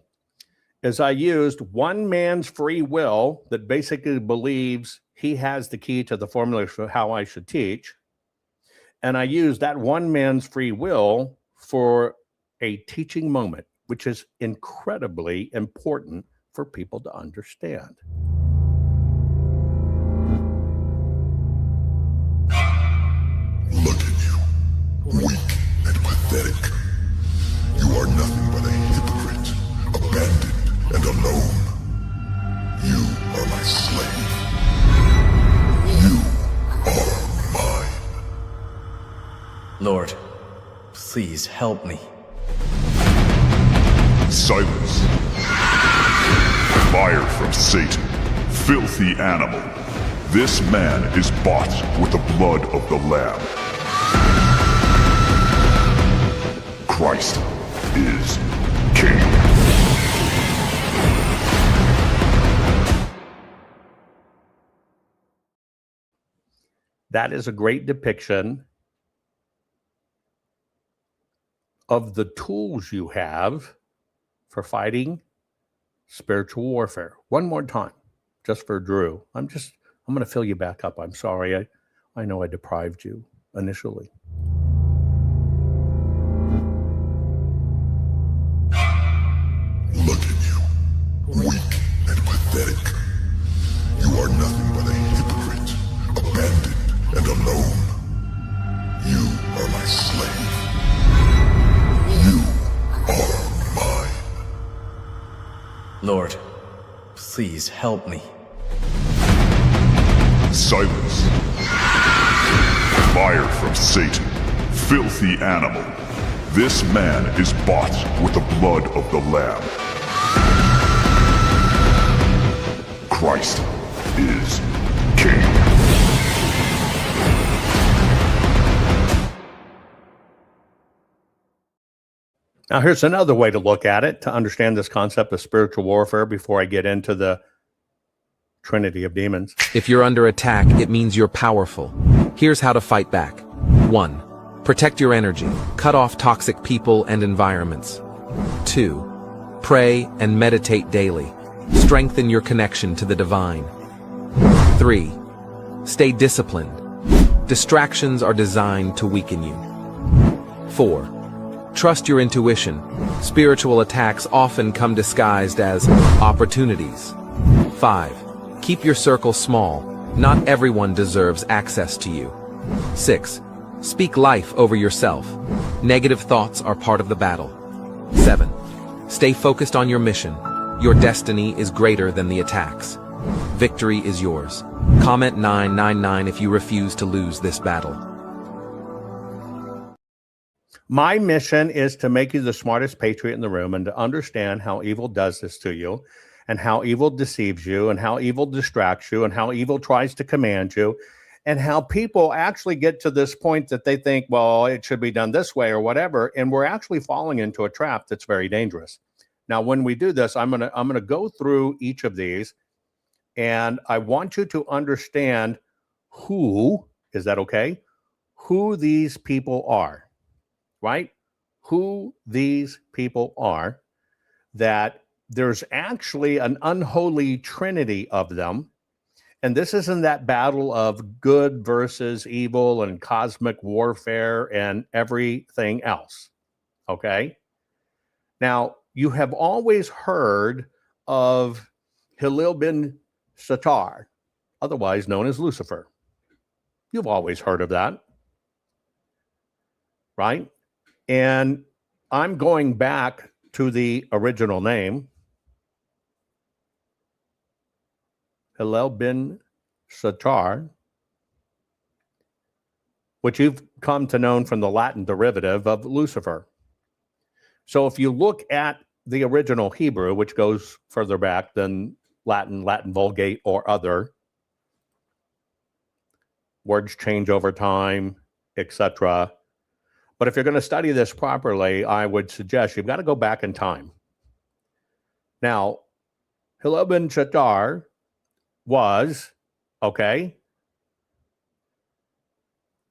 S2: is I used one man's free will that basically believes he has the key to the formula for how I should teach. And I used that one man's free will for a teaching moment, which is incredibly important for people to understand.
S5: Look at you. Weak and pathetic. You are nothing but a hypocrite, abandoned and alone. You are my slave. You are mine.
S7: Lord, please help me.
S5: Silence. Fire from Satan. Filthy animal. This man is bought with the blood of the Lamb. Christ is King.
S2: That is a great depiction of the tools you have for fighting spiritual warfare. One more time, just for Drew. I'm going to fill you back up. I'm sorry. I know I deprived you initially.
S5: Look at you. Weak and pathetic. You are nothing but a hypocrite, abandoned and alone. You are my slave. You are mine.
S7: Lord, please help me.
S5: Silence. Fire from Satan. Filthy animal. This man is bought with the blood of the Lamb. Christ is king.
S2: Now, here's another way to look at it to understand this concept of spiritual warfare before I get into the Trinity of demons.
S6: If you're under attack, it means you're powerful. Here's how to fight back. 1. Protect your energy. Cut off toxic people and environments. 2. Pray and meditate daily. Strengthen your connection to the divine. 3. Stay disciplined. Distractions are designed to weaken you. 4. Trust your intuition. Spiritual attacks often come disguised as opportunities. 5. Keep your circle small. Not everyone deserves access to you. 6. Speak life over yourself. Negative thoughts are part of the battle. 7. Stay focused on your mission. Your destiny is greater than the attacks. Victory is yours. Comment 999 if you refuse to lose this battle.
S2: My mission is to make you the smartest patriot in the room and to understand how evil does this to you and how evil deceives you and how evil distracts you and how evil tries to command you and how people actually get to this point that they think, well, it should be done this way or whatever. And we're actually falling into a trap that's very dangerous. Now, when we do this, I'm gonna go through each of these, and I want you to understand who, is that okay? Who these people are. Right? Who these people are, that there's actually an unholy trinity of them. And this isn't that battle of good versus evil and cosmic warfare and everything else. Okay? Now, you have always heard of Hillel bin Satar, otherwise known as Lucifer. You've always heard of that. Right? And I'm going back to the original name, Hillel bin Satar, which you've come to know from the Latin derivative of Lucifer. So if you look at the original Hebrew, which goes further back than Latin Vulgate or other, words change over time, etc. But if you're going to study this properly, I would suggest you've got to go back in time. Now, Hillel bin Satar was, okay,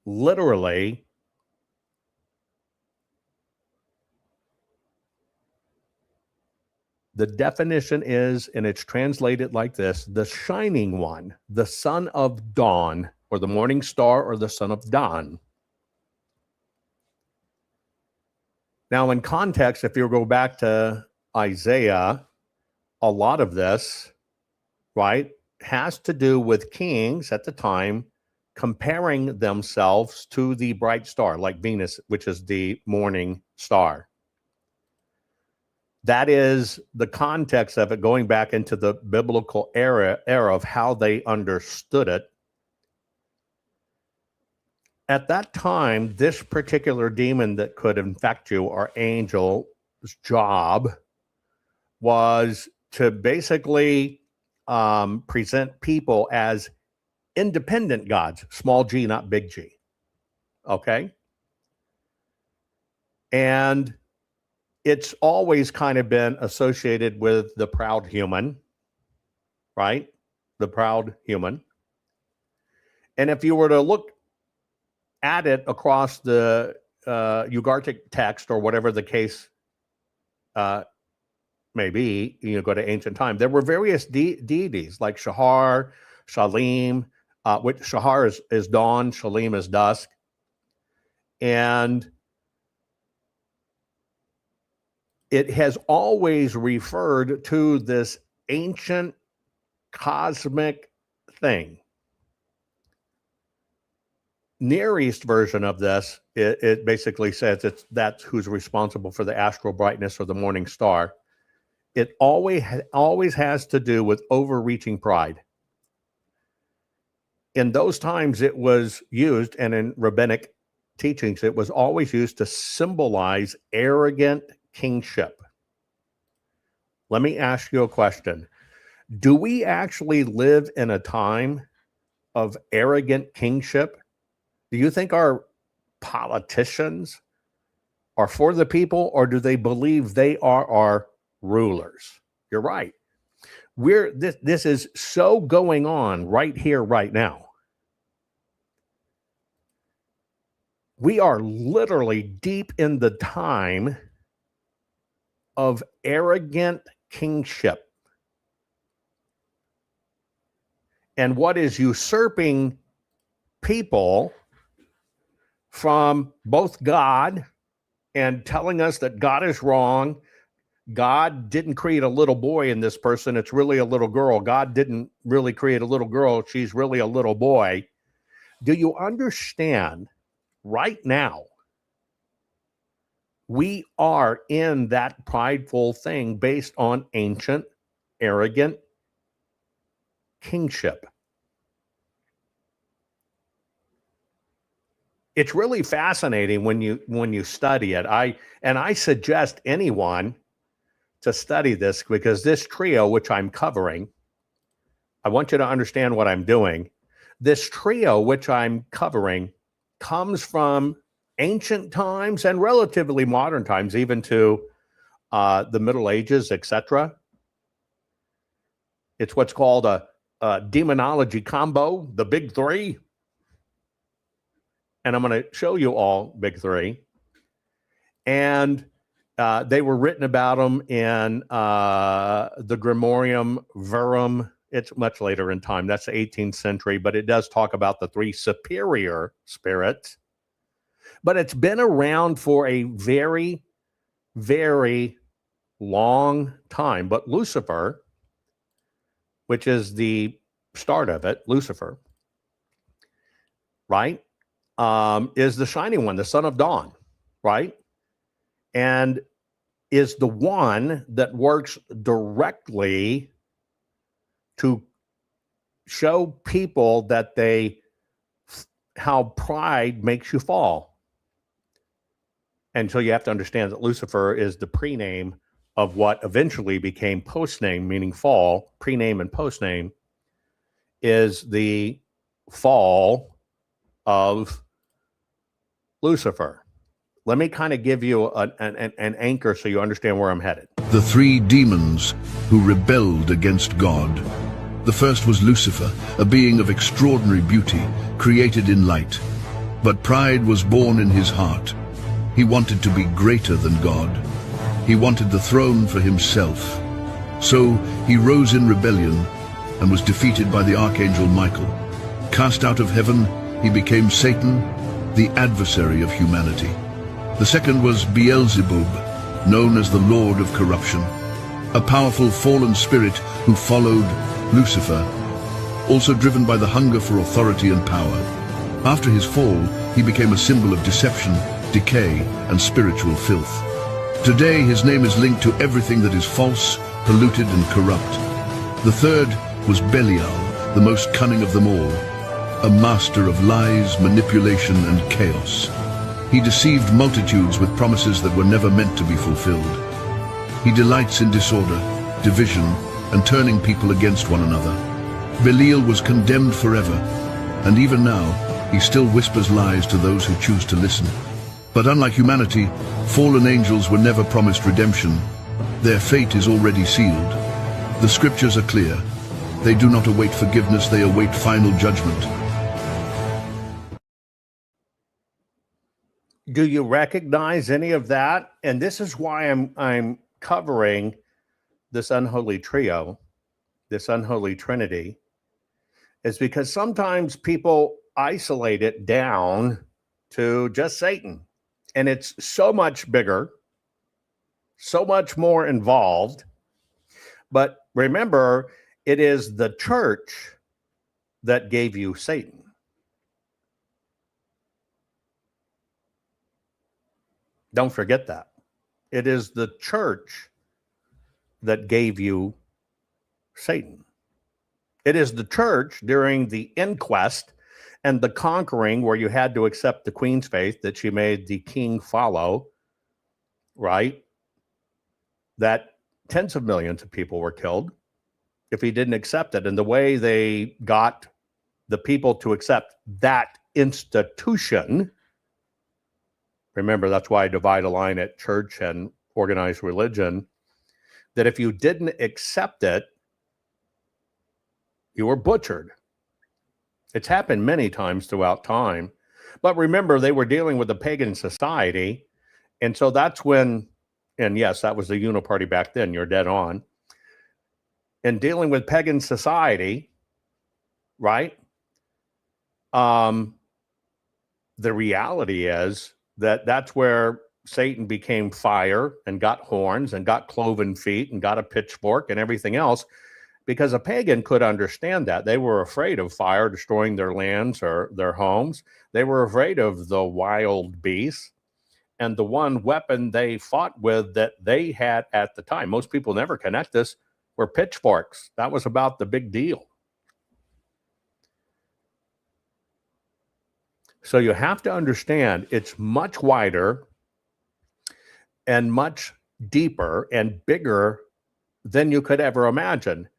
S2: literally the definition is, and it's translated like this, the shining one, the son of dawn, or the morning star, or the son of dawn. Now, in context, if you go back to Isaiah, a lot of this, right, has to do with kings at the time comparing themselves to the bright star, like Venus, which is the morning star. That is the context of it, going back into the biblical era of how they understood it. At that time, this particular demon that could infect you, or angel's job, was to basically present people as independent gods, small g, not big G. Okay? And it's always kind of been associated with the proud human, right? The proud human. And if you were to look at it across the Ugaritic text, or whatever the case may be, you know, go to ancient time, there were various deities like Shahar, Shalim, which Shahar is dawn, Shalim is dusk. And it has always referred to this ancient cosmic thing. Near East version of this, it basically says that's who's responsible for the astral brightness or the morning star. It always has to do with overreaching pride. In those times, it was used, and in rabbinic teachings, it was always used to symbolize arrogant kingship. Let me ask you a question. Do we actually live in a time of arrogant kingship? Do you think our politicians are for the people, or do they believe they are our rulers? You're right. This is so going on right here, right now. We are literally deep in the time of arrogant kingship. And what is usurping people from both God and telling us that God is wrong. God didn't create a little boy in this person. It's really a little girl. God didn't really create a little girl. She's really a little boy. Do you understand right now? We are in that prideful thing based on ancient, arrogant kingship. It's really fascinating when you study it. I suggest anyone to study this, because this trio, which I'm covering, I want you to understand what I'm doing. This trio, which I'm covering, comes from ancient times and relatively modern times, even to the Middle Ages, etc. It's what's called a demonology combo, the big three. And I'm going to show you all big three. And they were written about them in the Grimorium Verum. It's much later in time. That's the 18th century, but it does talk about the three superior spirits. But it's been around for a very, very long time. But Lucifer, which is the start of it, Lucifer, right, is the shining one, the son of dawn, right? And is the one that works directly to show people that how pride makes you fall. And so you have to understand that Lucifer is the pre-name of what eventually became post-name, meaning fall. Pre-name and post-name is the fall of Lucifer. Let me kind of give you an anchor so you understand where I'm headed.
S8: The three demons who rebelled against God. The first was Lucifer, a being of extraordinary beauty, created in light. But pride was born in his heart. He wanted to be greater than God. He wanted the throne for himself. So he rose in rebellion and was defeated by the archangel Michael. Cast out of heaven, he became Satan, the adversary of humanity. The second was Beelzebub, known as the Lord of Corruption, a powerful fallen spirit who followed Lucifer, also driven by the hunger for authority and power. After his fall, he became a symbol of deception, decay, and spiritual filth. Today, his name is linked to everything that is false, polluted, and corrupt. The third was Belial, the most cunning of them all, a master of lies, manipulation, and chaos. He deceived multitudes with promises that were never meant to be fulfilled. He delights in disorder, division, and turning people against one another. Belial was condemned forever, and even now, he still whispers lies to those who choose to listen. But unlike humanity, fallen angels were never promised redemption. Their fate is already sealed. The scriptures are clear. They do not await forgiveness, they await final judgment.
S2: Do you recognize any of that? And this is why I'm covering this unholy trio, this unholy trinity, is because sometimes people isolate it down to just Satan. And it's so much bigger, so much more involved. But remember, it is the church that gave you Satan. Don't forget that. It is the church that gave you Satan. It is the church during the inquest and the conquering, where you had to accept the queen's faith that she made the king follow, right? That tens of millions of people were killed if he didn't accept it. And the way they got the people to accept that institution. Remember, that's why I divide a line at church and organized religion, that if you didn't accept it, you were butchered. It's happened many times throughout time. But remember, they were dealing with a pagan society. And so that's when, and yes, that was the uniparty back then. You're dead on. And dealing with pagan society, right? The reality is that that's where Satan became fire and got horns and got cloven feet and got a pitchfork and everything else, because a pagan could understand that. They were afraid of fire destroying their lands or their homes. They were afraid of the wild beasts. And the one weapon they fought with that they had at the time, most people never connect this, were pitchforks. That was about the big deal. So you have to understand it's much wider and much deeper and bigger than you could ever imagine.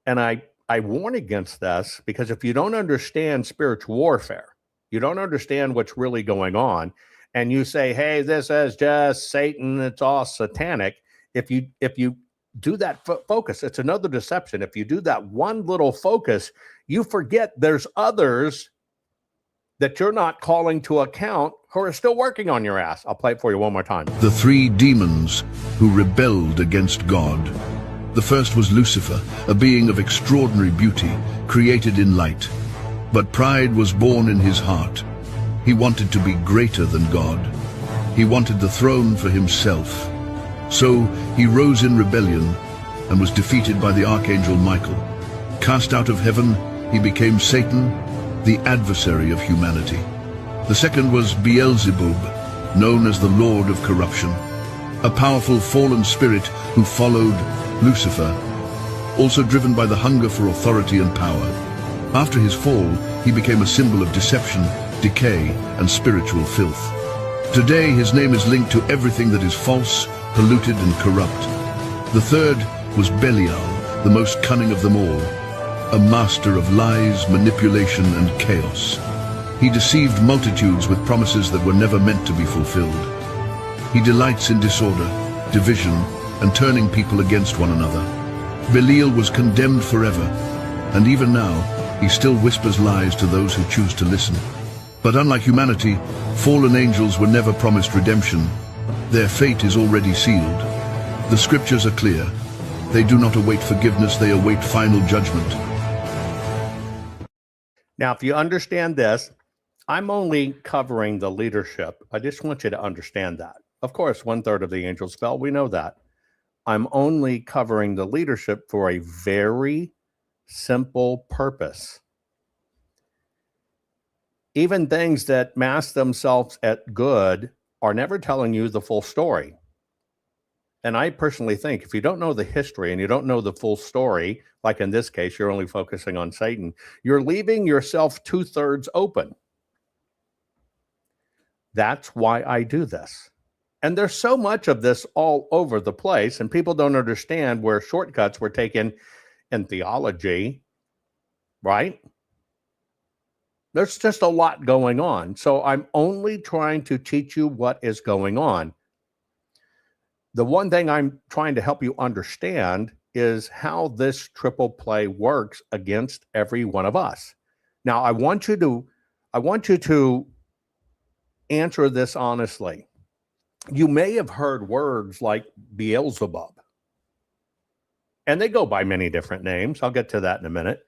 S2: And I warn against this, because if you don't understand spiritual warfare, you don't understand what's really going on, and you say, hey, this is just Satan, it's all satanic. If you do that focus, it's another deception. If you do that one little focus, you forget there's others that you're not calling to account who are still working on your ass. I'll play it for you one more time.
S8: The three demons who rebelled against God. The first was Lucifer, a being of extraordinary beauty, created in light. But pride was born in his heart. He wanted to be greater than God. He wanted the throne for himself. So he rose in rebellion and was defeated by the archangel Michael. Cast out of heaven, he became Satan, the adversary of humanity. The second was Beelzebub, known as the Lord of Corruption, a powerful fallen spirit who followed Lucifer, also driven by the hunger for authority and power. After his fall, he became a symbol of deception, decay, and spiritual filth. Today, his name is linked to everything that is false, polluted, and corrupt. The third was Belial, the most cunning of them all, a master of lies, manipulation, and chaos. He deceived multitudes with promises that were never meant to be fulfilled. He delights in disorder, division, and turning people against one another. Belial was condemned forever, and even now, he still whispers lies to those who choose to listen. But unlike humanity, fallen angels were never promised redemption. Their fate is already sealed. The scriptures are clear. They do not await forgiveness, they await final judgment.
S2: Now, if you understand this, I'm only covering the leadership. I just want you to understand that. Of course, 1/3 of the angels fell. We know that. I'm only covering the leadership for a very simple purpose. Even things that mask themselves at good are never telling you the full story. And I personally think if you don't know the history and you don't know the full story, like in this case, you're only focusing on Satan, you're leaving yourself 2/3 open. That's why I do this. And there's so much of this all over the place, and people don't understand where shortcuts were taken in theology, right? There's just a lot going on. So I'm only trying to teach you what is going on. The one thing I'm trying to help you understand is how this triple play works against every one of us. Now, I want you to answer this honestly. You may have heard words like Beelzebub, and they go by many different names. I'll get to that in a minute.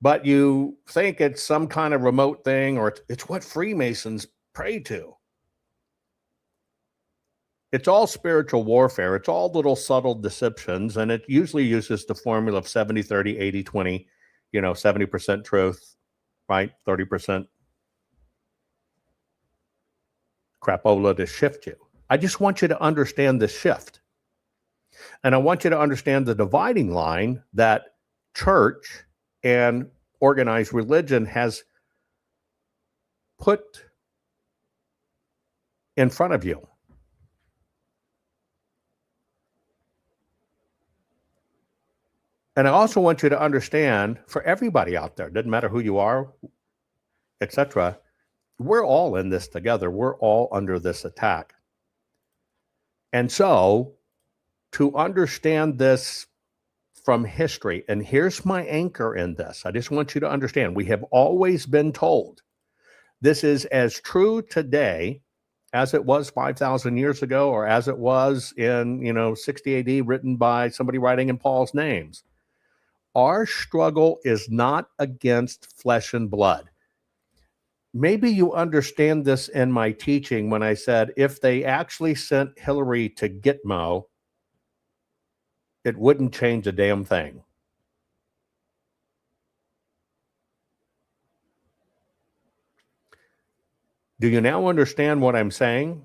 S2: But you think it's some kind of remote thing, or it's what Freemasons pray to. It's all spiritual warfare. It's all little subtle deceptions, and it usually uses the formula of 70-30, 80-20, 70% truth, right? 30% crapola to shift you. I just want you to understand the shift. And I want you to understand the dividing line that church and organized religion has put in front of you. And I also want you to understand, for everybody out there, doesn't matter who you are, etc., we're all in this together. We're all under this attack. And so, to understand this from history, and here's my anchor in this. I just want you to understand, we have always been told this is as true today as it was 5,000 years ago, or as it was in 60 AD, written by somebody writing in Paul's names. Our struggle is not against flesh and blood. Maybe you understand this in my teaching when I said if they actually sent Hillary to Gitmo, it wouldn't change a damn thing. Do you now understand what I'm saying?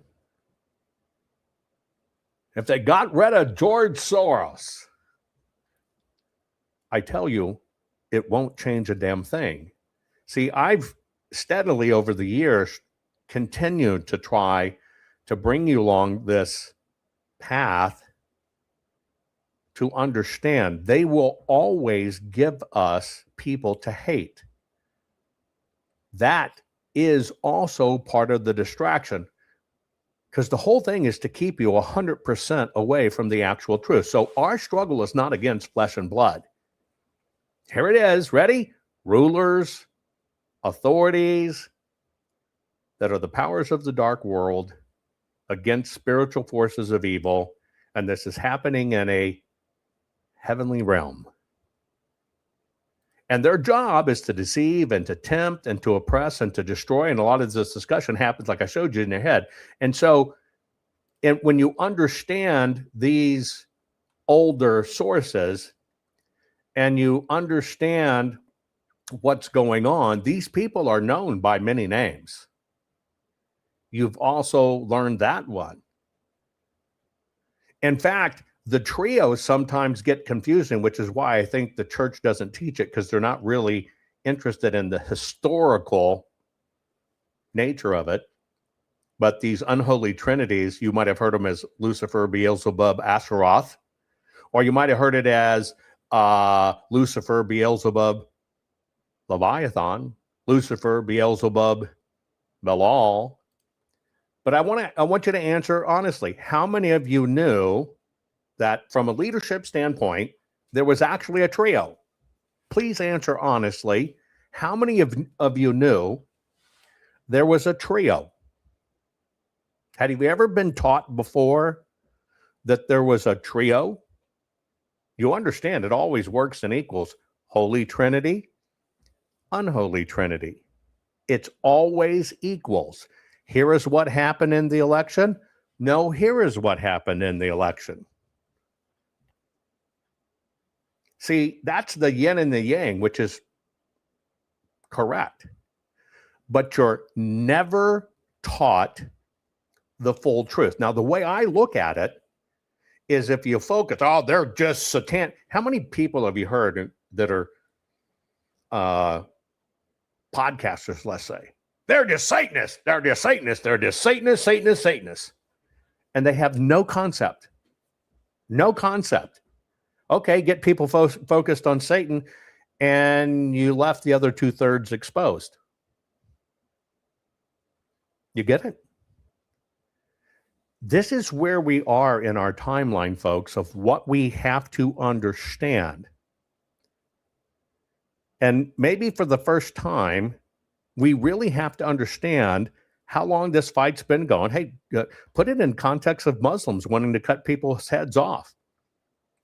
S2: If they got rid of George Soros, I tell you, it won't change a damn thing. See, I've steadily over the years continued to try to bring you along this path to understand they will always give us people to hate. That is also part of the distraction, because the whole thing is to keep you 100% away from the actual truth. So our struggle is not against flesh and blood. Here it is. Ready? Rulers, authorities that are the powers of the dark world against spiritual forces of evil. And this is happening in a heavenly realm. And their job is to deceive and to tempt and to oppress and to destroy. And a lot of this discussion happens, like I showed you, in your head. And so when you understand these older sources and you understand what's going on, these people are known by many names. You've also learned that one. In fact, the trios sometimes get confusing, which is why I think the church doesn't teach it, because they're not really interested in the historical nature of it. But these unholy trinities, you might have heard them as Lucifer, Beelzebub, Asheroth, or you might have heard it as Lucifer, Beelzebub, Leviathan, Lucifer, Beelzebub, Belial. But I want you to answer honestly, how many of you knew that from a leadership standpoint, there was actually a trio? Please answer honestly. How many of you knew there was a trio? Had you ever been taught before that there was a trio? You understand it always works in equals. Holy Trinity, unholy Trinity. It's always equals. Here is what happened in the election. No, here is what happened in the election. See, that's the yin and the yang, which is correct. But you're never taught the full truth. Now, the way I look at it is if you focus, they're just Satanic. How many people have you heard that are podcasters, let's say? They're just Satanists. They're just Satanists. They're just Satanists, Satanists, Satanists. And they have no concept. No concept. Okay, get people focused on Satan, and you left the other 2/3 exposed. You get it? This is where we are in our timeline, folks, of what we have to understand. And maybe for the first time, we really have to understand how long this fight's been going. Hey, put it in context of Muslims wanting to cut people's heads off.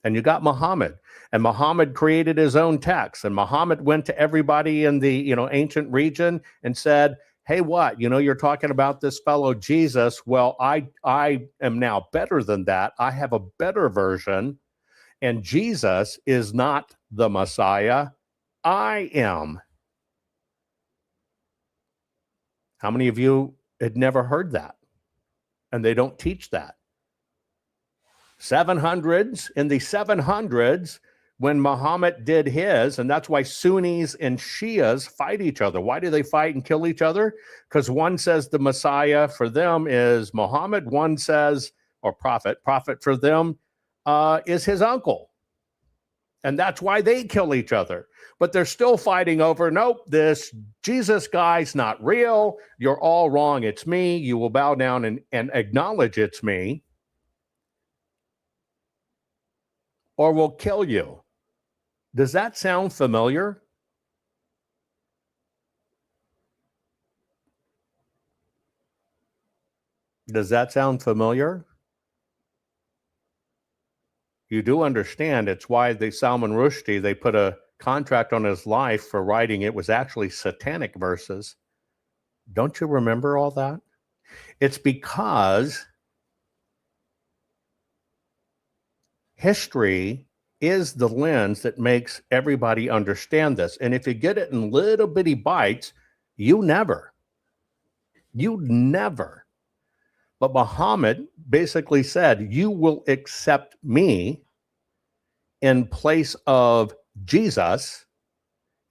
S2: And you got Muhammad, and Muhammad created his own text, and Muhammad went to everybody in the ancient region and said, hey, what? You're talking about this fellow Jesus. Well, I am now better than that. I have a better version, and Jesus is not the Messiah. I am. How many of you had never heard that? And they don't teach that. 700s, in the 700s, when Muhammad did his, and that's why Sunnis and Shias fight each other. Why do they fight and kill each other? Because one says the Messiah for them is Muhammad. One says, or prophet for them is his uncle. And that's why they kill each other. But they're still fighting over, nope, this Jesus guy's not real. You're all wrong. It's me. You will bow down and acknowledge it's me, or we'll kill you. Does that sound familiar? Does that sound familiar? You do understand it's why Salman Rushdie, they put a contract on his life for writing. It was actually satanic verses. Don't you remember all that? It's because history is the lens that makes everybody understand this. And if you get it in little bitty bites, you never. But Muhammad basically said, you will accept me in place of Jesus.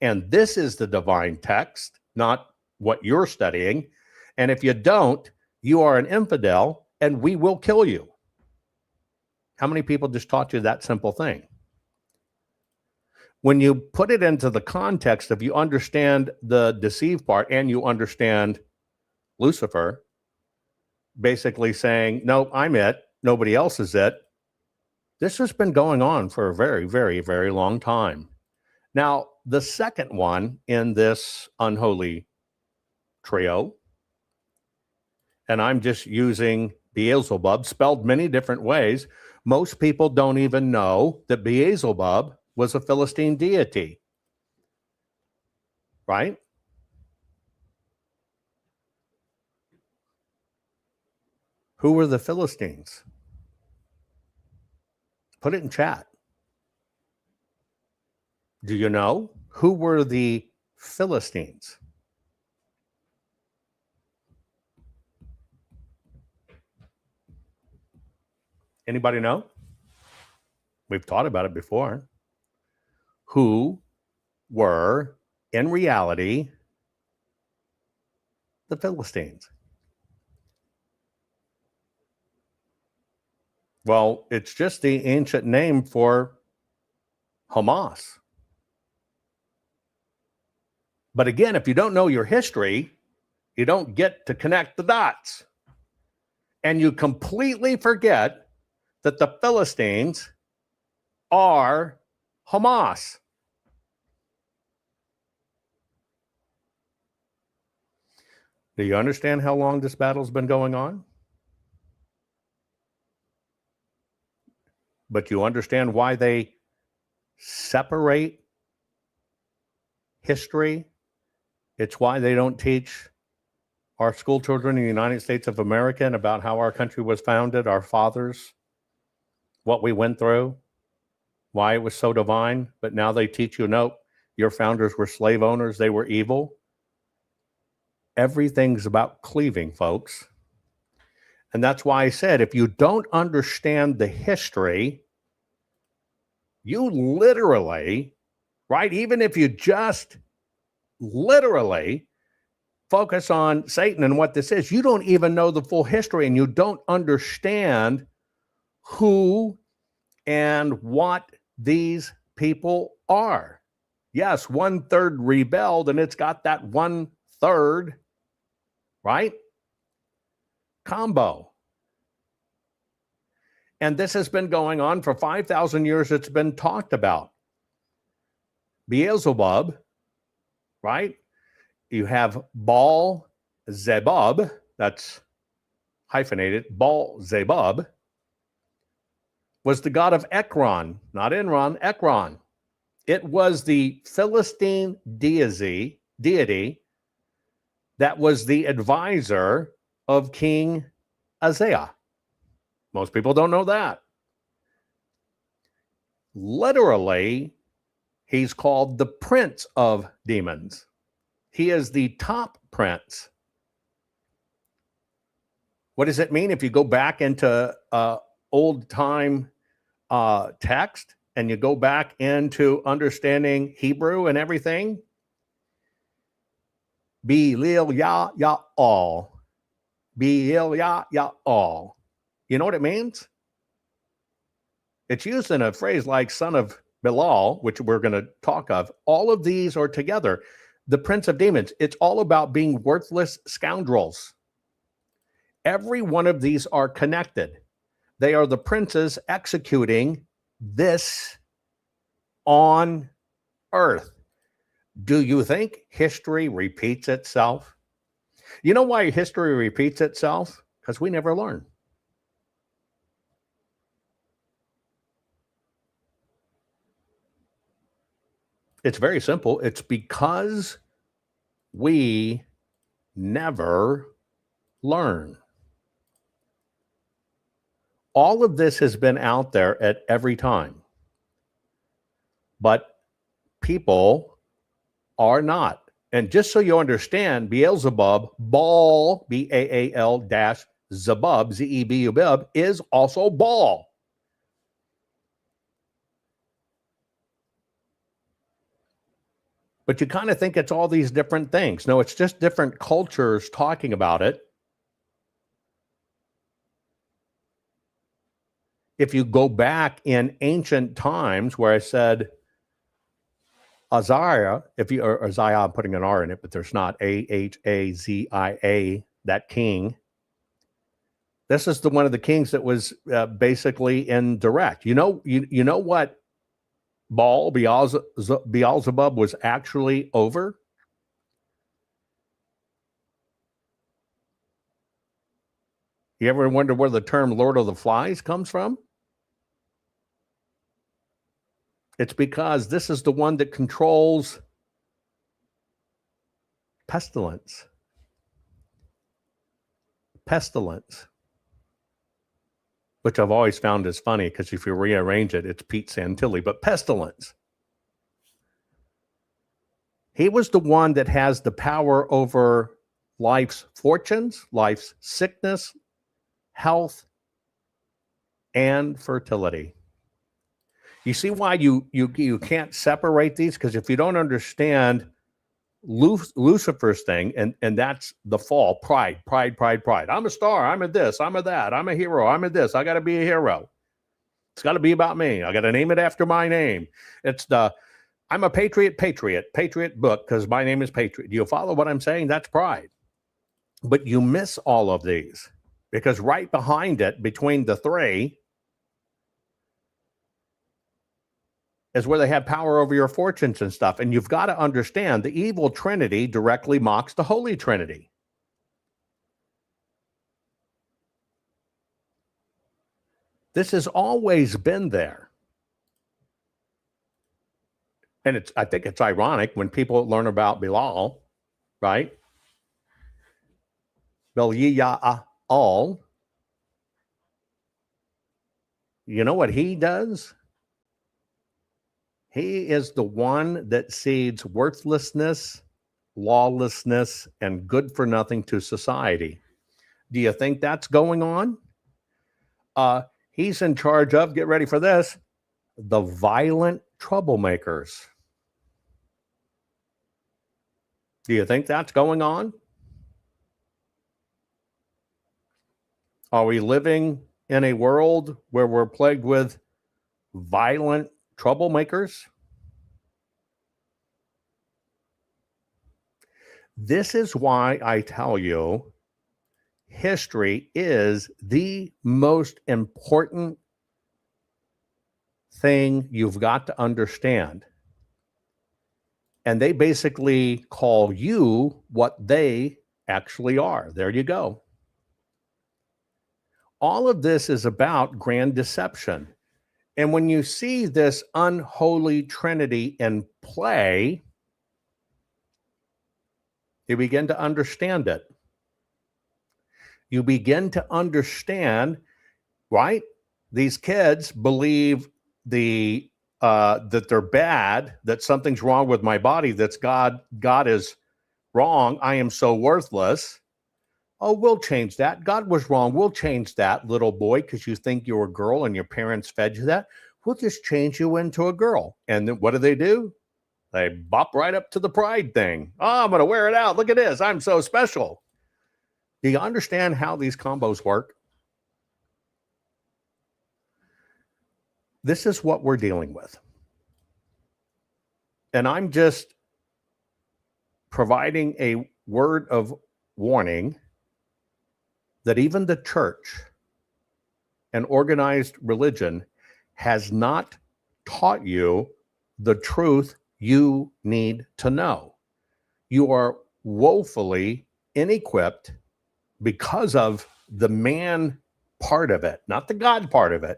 S2: And this is the divine text, not what you're studying. And if you don't, you are an infidel and we will kill you. How many people just taught you that simple thing? When you put it into the context of you understand the deceive part and you understand Lucifer basically saying, no, I'm it, nobody else is it. This has been going on for a very, very, very long time. Now, the second one in this unholy trio, and I'm just using Beelzebub, spelled many different ways. Most people don't even know that Beelzebub was a Philistine deity, right? Who were the Philistines? Put it in chat. Do you know who were the Philistines? Anybody know? We've taught about it before. Who were, in reality, the Philistines? Well, it's just the ancient name for Hamas. But again, if you don't know your history, you don't get to connect the dots. And you completely forget that the Philistines are Hamas. Do you understand how long this battle's been going on? But you understand why they separate history? It's why they don't teach our school children in the United States of America about how our country was founded, our fathers, what we went through, why it was so divine. But now they teach you, nope, your founders were slave owners, they were evil. Everything's about cleaving, folks. And that's why I said, if you don't understand the history, you literally, right, even if you just literally focus on Satan and what this is, you don't even know the full history and you don't understand who and what these people are. Yes, 1/3 rebelled, and it's got that 1/3, right? Combo. And this has been going on for 5,000 years. It's been talked about. Beelzebub, right? You have Baal Zebub, that's hyphenated. Baal Zebub was the god of Ekron, not Enron, Ekron. It was the Philistine deity that was the advisor of King Isaiah. Most people don't know that. Literally, he's called the prince of demons. He is the top prince. What does it mean if you go back into old time text and you go back into understanding Hebrew and everything? Be-lil ya-ya-all. Be-lil ya-ya-all. You know what it means? It's used in a phrase like son of Belial, which we're going to talk of, all of these are together. The prince of demons, it's all about being worthless scoundrels. Every one of these are connected. They are the princes executing this on earth. Do you think history repeats itself? You know why history repeats itself? Because we never learn. It's very simple. It's because we never learn. All of this has been out there at every time. But people are not. And just so you understand, Beelzebub, Baal, B-A-A-L dash Zebub, Z-E-B-U-B, is also Baal. But you kind of think it's all these different things. No, it's just different cultures talking about it. If you go back in ancient times where I said Azariah, or Uzziah, I'm putting an R in it, but there's not, A-H-A-Z-I-A, that king. This is one of the kings that was basically indirect. You know what Baal, Beelzebub was actually over? You ever wonder where the term Lord of the Flies comes from? It's because this is the one that controls pestilence. Pestilence. Which I've always found is funny because if you rearrange it, it's Pete Santilli, but pestilence. He was the one that has the power over life's fortunes, life's sickness, health, and fertility. You see why you can't separate these? Because if you don't understand Lucifer's thing, and that's the fall, pride. I'm a star, I'm a this, I'm a that, I'm a hero, I'm a this, I got to be a hero. It's got to be about me. I got to name it after my name. It's I'm a patriot book because my name is Patriot. Do you follow what I'm saying? That's pride. But you miss all of these because right behind it, between the three, is where they have power over your fortunes and stuff. And you've got to understand the evil Trinity directly mocks the Holy Trinity. This has always been there. And I think it's ironic when people learn about Belial, right? Belial. You know what he does? He is the one that seeds worthlessness, lawlessness, and good for nothing to society. Do you think that's going on? He's in charge of, get ready for this, the violent troublemakers. Do you think that's going on? Are we living in a world where we're plagued with violent troublemakers? This is why I tell you history is the most important thing you've got to understand. And they basically call you what they actually are. There you go. All of this is about grand deception. And when you see this unholy trinity in play, you begin to understand it. You begin to understand, right? These kids believe that they're bad, that something's wrong with my body, that's God is wrong, I am so worthless. Oh, we'll change that. God was wrong. We'll change that, little boy, because you think you're a girl and your parents fed you that. We'll just change you into a girl. And then what do? They bop right up to the pride thing. Oh, I'm going to wear it out. Look at this. I'm so special. Do you understand how these combos work? This is what we're dealing with. And I'm just providing a word of warning that even the church and organized religion has not taught you the truth you need to know. You are woefully inequipped because of the man part of it, not the God part of it.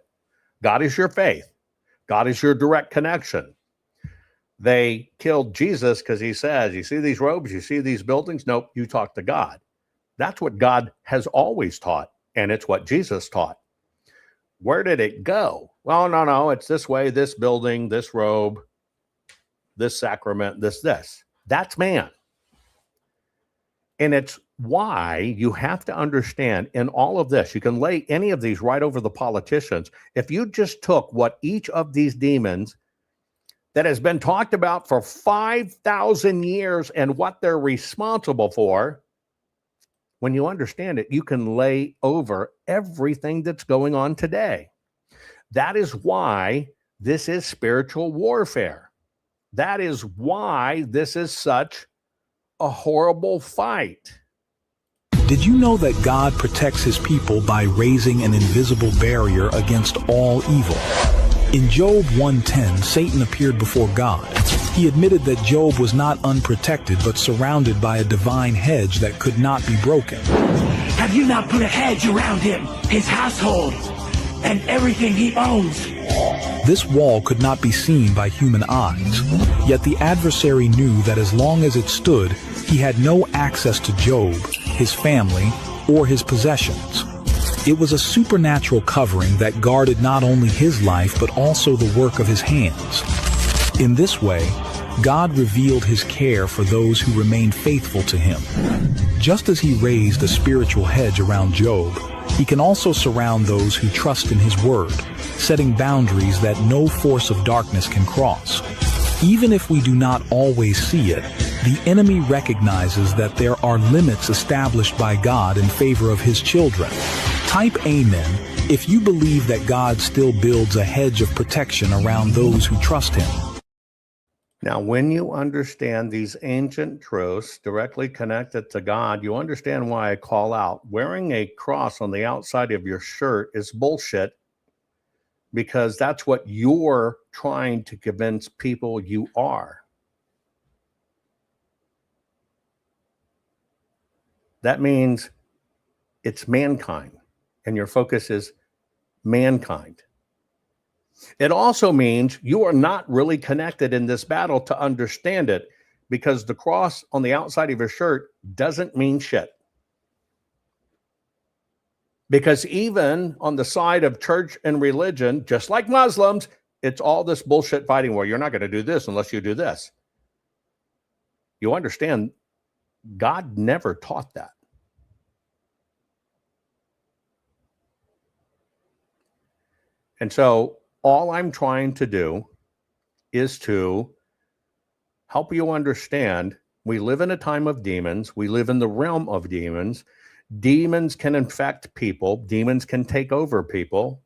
S2: God is your faith. God is your direct connection. They killed Jesus because he says, you see these robes, you see these buildings? Nope, you talk to God. That's what God has always taught, and it's what Jesus taught. Where did it go? Well, no, it's this way, this building, this robe, this sacrament, this. That's man. And it's why you have to understand in all of this, you can lay any of these right over the politicians. If you just took what each of these demons that has been talked about for 5,000 years and what they're responsible for, when you understand it, you can lay over everything that's going on today. That is why this is spiritual warfare. That is why this is such a horrible fight.
S9: Did you know that God protects his people by raising an invisible barrier against all evil? In Job 1:10, Satan appeared before God. He admitted that Job was not unprotected but surrounded by a divine hedge that could not be broken.
S10: Have you not put a hedge around him, his household, and everything he owns?
S9: This wall could not be seen by human eyes, yet the adversary knew that as long as it stood, he had no access to Job, his family, or his possessions. It was a supernatural covering that guarded not only his life but also the work of his hands. In this way, God revealed his care for those who remained faithful to him. Just as he raised a spiritual hedge around Job, he can also surround those who trust in his word, setting boundaries that no force of darkness can cross. Even if we do not always see it, the enemy recognizes that there are limits established by God in favor of his children. Type Amen if you believe that God still builds a hedge of protection around those who trust him.
S2: Now, when you understand these ancient truths directly connected to God, you understand why I call out wearing a cross on the outside of your shirt is bullshit, because that's what you're trying to convince people you are. That means it's mankind, and your focus is mankind. It also means you are not really connected in this battle to understand it, because the cross on the outside of your shirt doesn't mean shit. Because even on the side of church and religion, just like Muslims, it's all this bullshit fighting where you're not going to do this unless you do this. You understand, God never taught that. And so all I'm trying to do is to help you understand we live in a time of demons. We live in the realm of demons. Demons can infect people. Demons can take over people.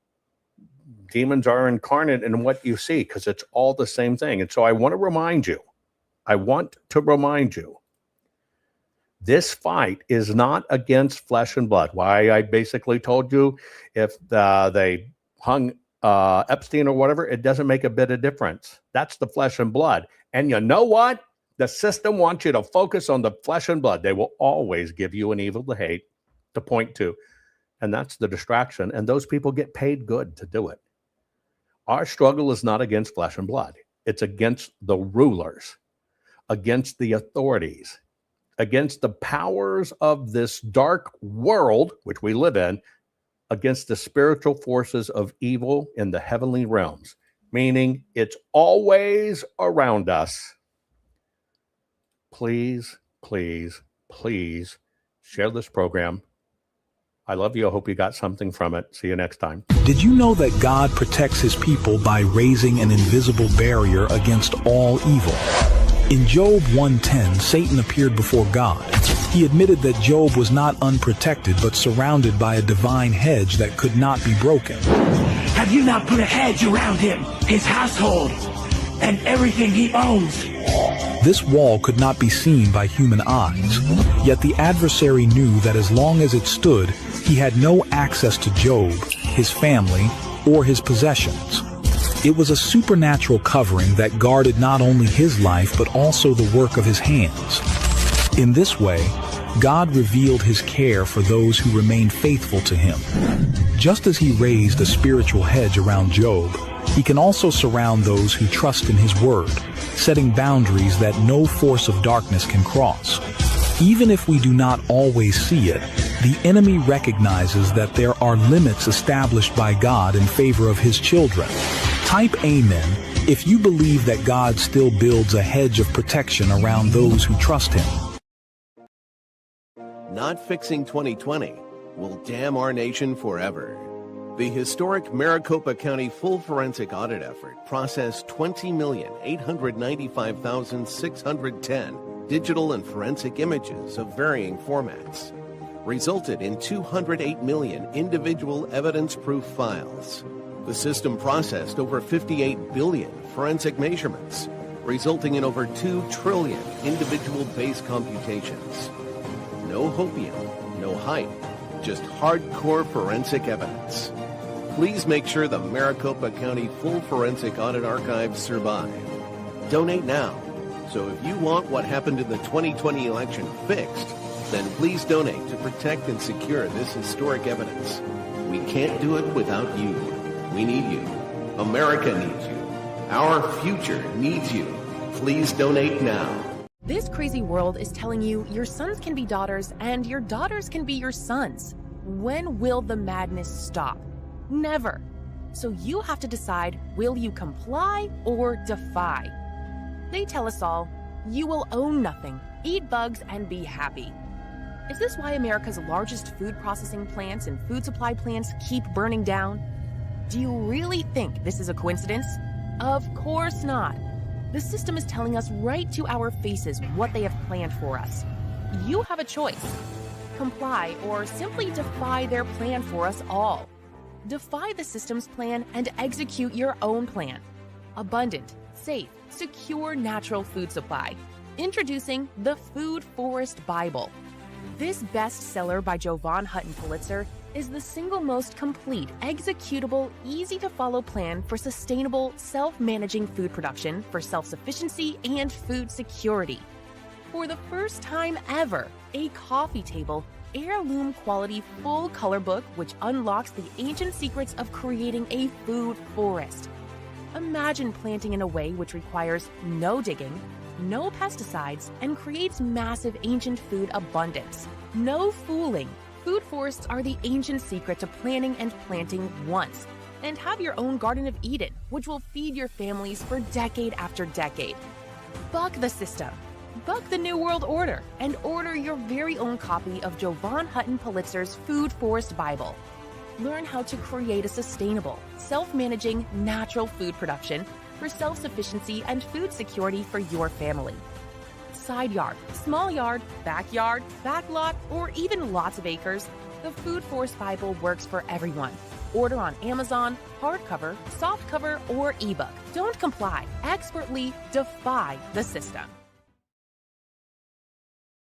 S2: Demons are incarnate in what you see because it's all the same thing. And so I want to remind you, this fight is not against flesh and blood. Why I basically told you if they hung Epstein or whatever, it doesn't make a bit of difference. That's the flesh and blood. And you know what? The system wants you to focus on the flesh and blood. They will always give you an evil to hate, to point to. And that's the distraction. And those people get paid good to do it. Our struggle is not against flesh and blood. It's against the rulers, against the authorities, against the powers of this dark world, which we live in, against the spiritual forces of evil in the heavenly realms, meaning it's always around us. Please, please, please share this program. I love you. I hope you got something from it. See you next time.
S9: Did you know that God protects his people by raising an invisible barrier against all evil? In Job 1:10, Satan appeared before God. He admitted that Job was not unprotected but surrounded by a divine hedge that could not be broken.
S10: Have you not put a hedge around him, his household, and everything he owns.
S9: This wall could not be seen by human eyes, yet the adversary knew that as long as it stood, he had no access to Job, his family, or his possessions. It was a supernatural covering that guarded not only his life but also the work of his hands. In this way, God revealed his care for those who remained faithful to him. Just as he raised a spiritual hedge around Job, he can also surround those who trust in his word, setting boundaries that no force of darkness can cross. Even if we do not always see it, the enemy recognizes that there are limits established by God in favor of his children. Type Amen if you believe that God still builds a hedge of protection around those who trust him.
S1: Not fixing 2020 will damn our nation forever. The historic Maricopa County full forensic audit effort processed 20,895,610 digital and forensic images of varying formats, resulted in 208 million individual evidence-proof files. The system processed over 58 billion forensic measurements, resulting in over 2 trillion individual base computations. No hopium, no hype, just hardcore forensic evidence. Please make sure the Maricopa County Full Forensic Audit Archives survive. Donate now. So if you want what happened in the 2020 election fixed, then please donate to protect and secure this historic evidence. We can't do it without you. We need you. America needs you. Our future needs you. Please donate now.
S11: This crazy world is telling you your sons can be daughters and your daughters can be your sons. When will the madness stop? Never. So you have to decide, will you comply or defy? They tell us all, you will own nothing, eat bugs, and be happy. Is this why America's largest food processing plants and food supply plants keep burning down? Do you really think this is a coincidence? Of course not. The system is telling us right to our faces what they have planned for us. You have a choice. Comply or simply defy their plan for us all. Defy the system's plan and execute your own plan. Abundant, safe, secure natural food supply. Introducing the Food Forest Bible. This bestseller by Jovan Hutton Pulitzer is the single most complete, executable, easy-to-follow plan for sustainable, self-managing food production for self-sufficiency and food security. For the first time ever, a coffee table, heirloom quality full color book which unlocks the ancient secrets of creating a food forest. Imagine planting in a way which requires no digging, no pesticides, and creates massive ancient food abundance. No fooling. Food forests are the ancient secret to planning and planting once. And have your own Garden of Eden, which will feed your families for decade after decade. Buck the system. Buck the New World Order and order your very own copy of Jovan Hutton Pulitzer's Food Forest Bible. Learn how to create a sustainable, self-managing, natural food production for self-sufficiency and food security for your family. Side yard, small yard, backyard, backlot, or even lots of acres, the Food Forest Bible works for everyone. Order on Amazon, hardcover, softcover, or ebook. Don't comply. Expertly defy the system.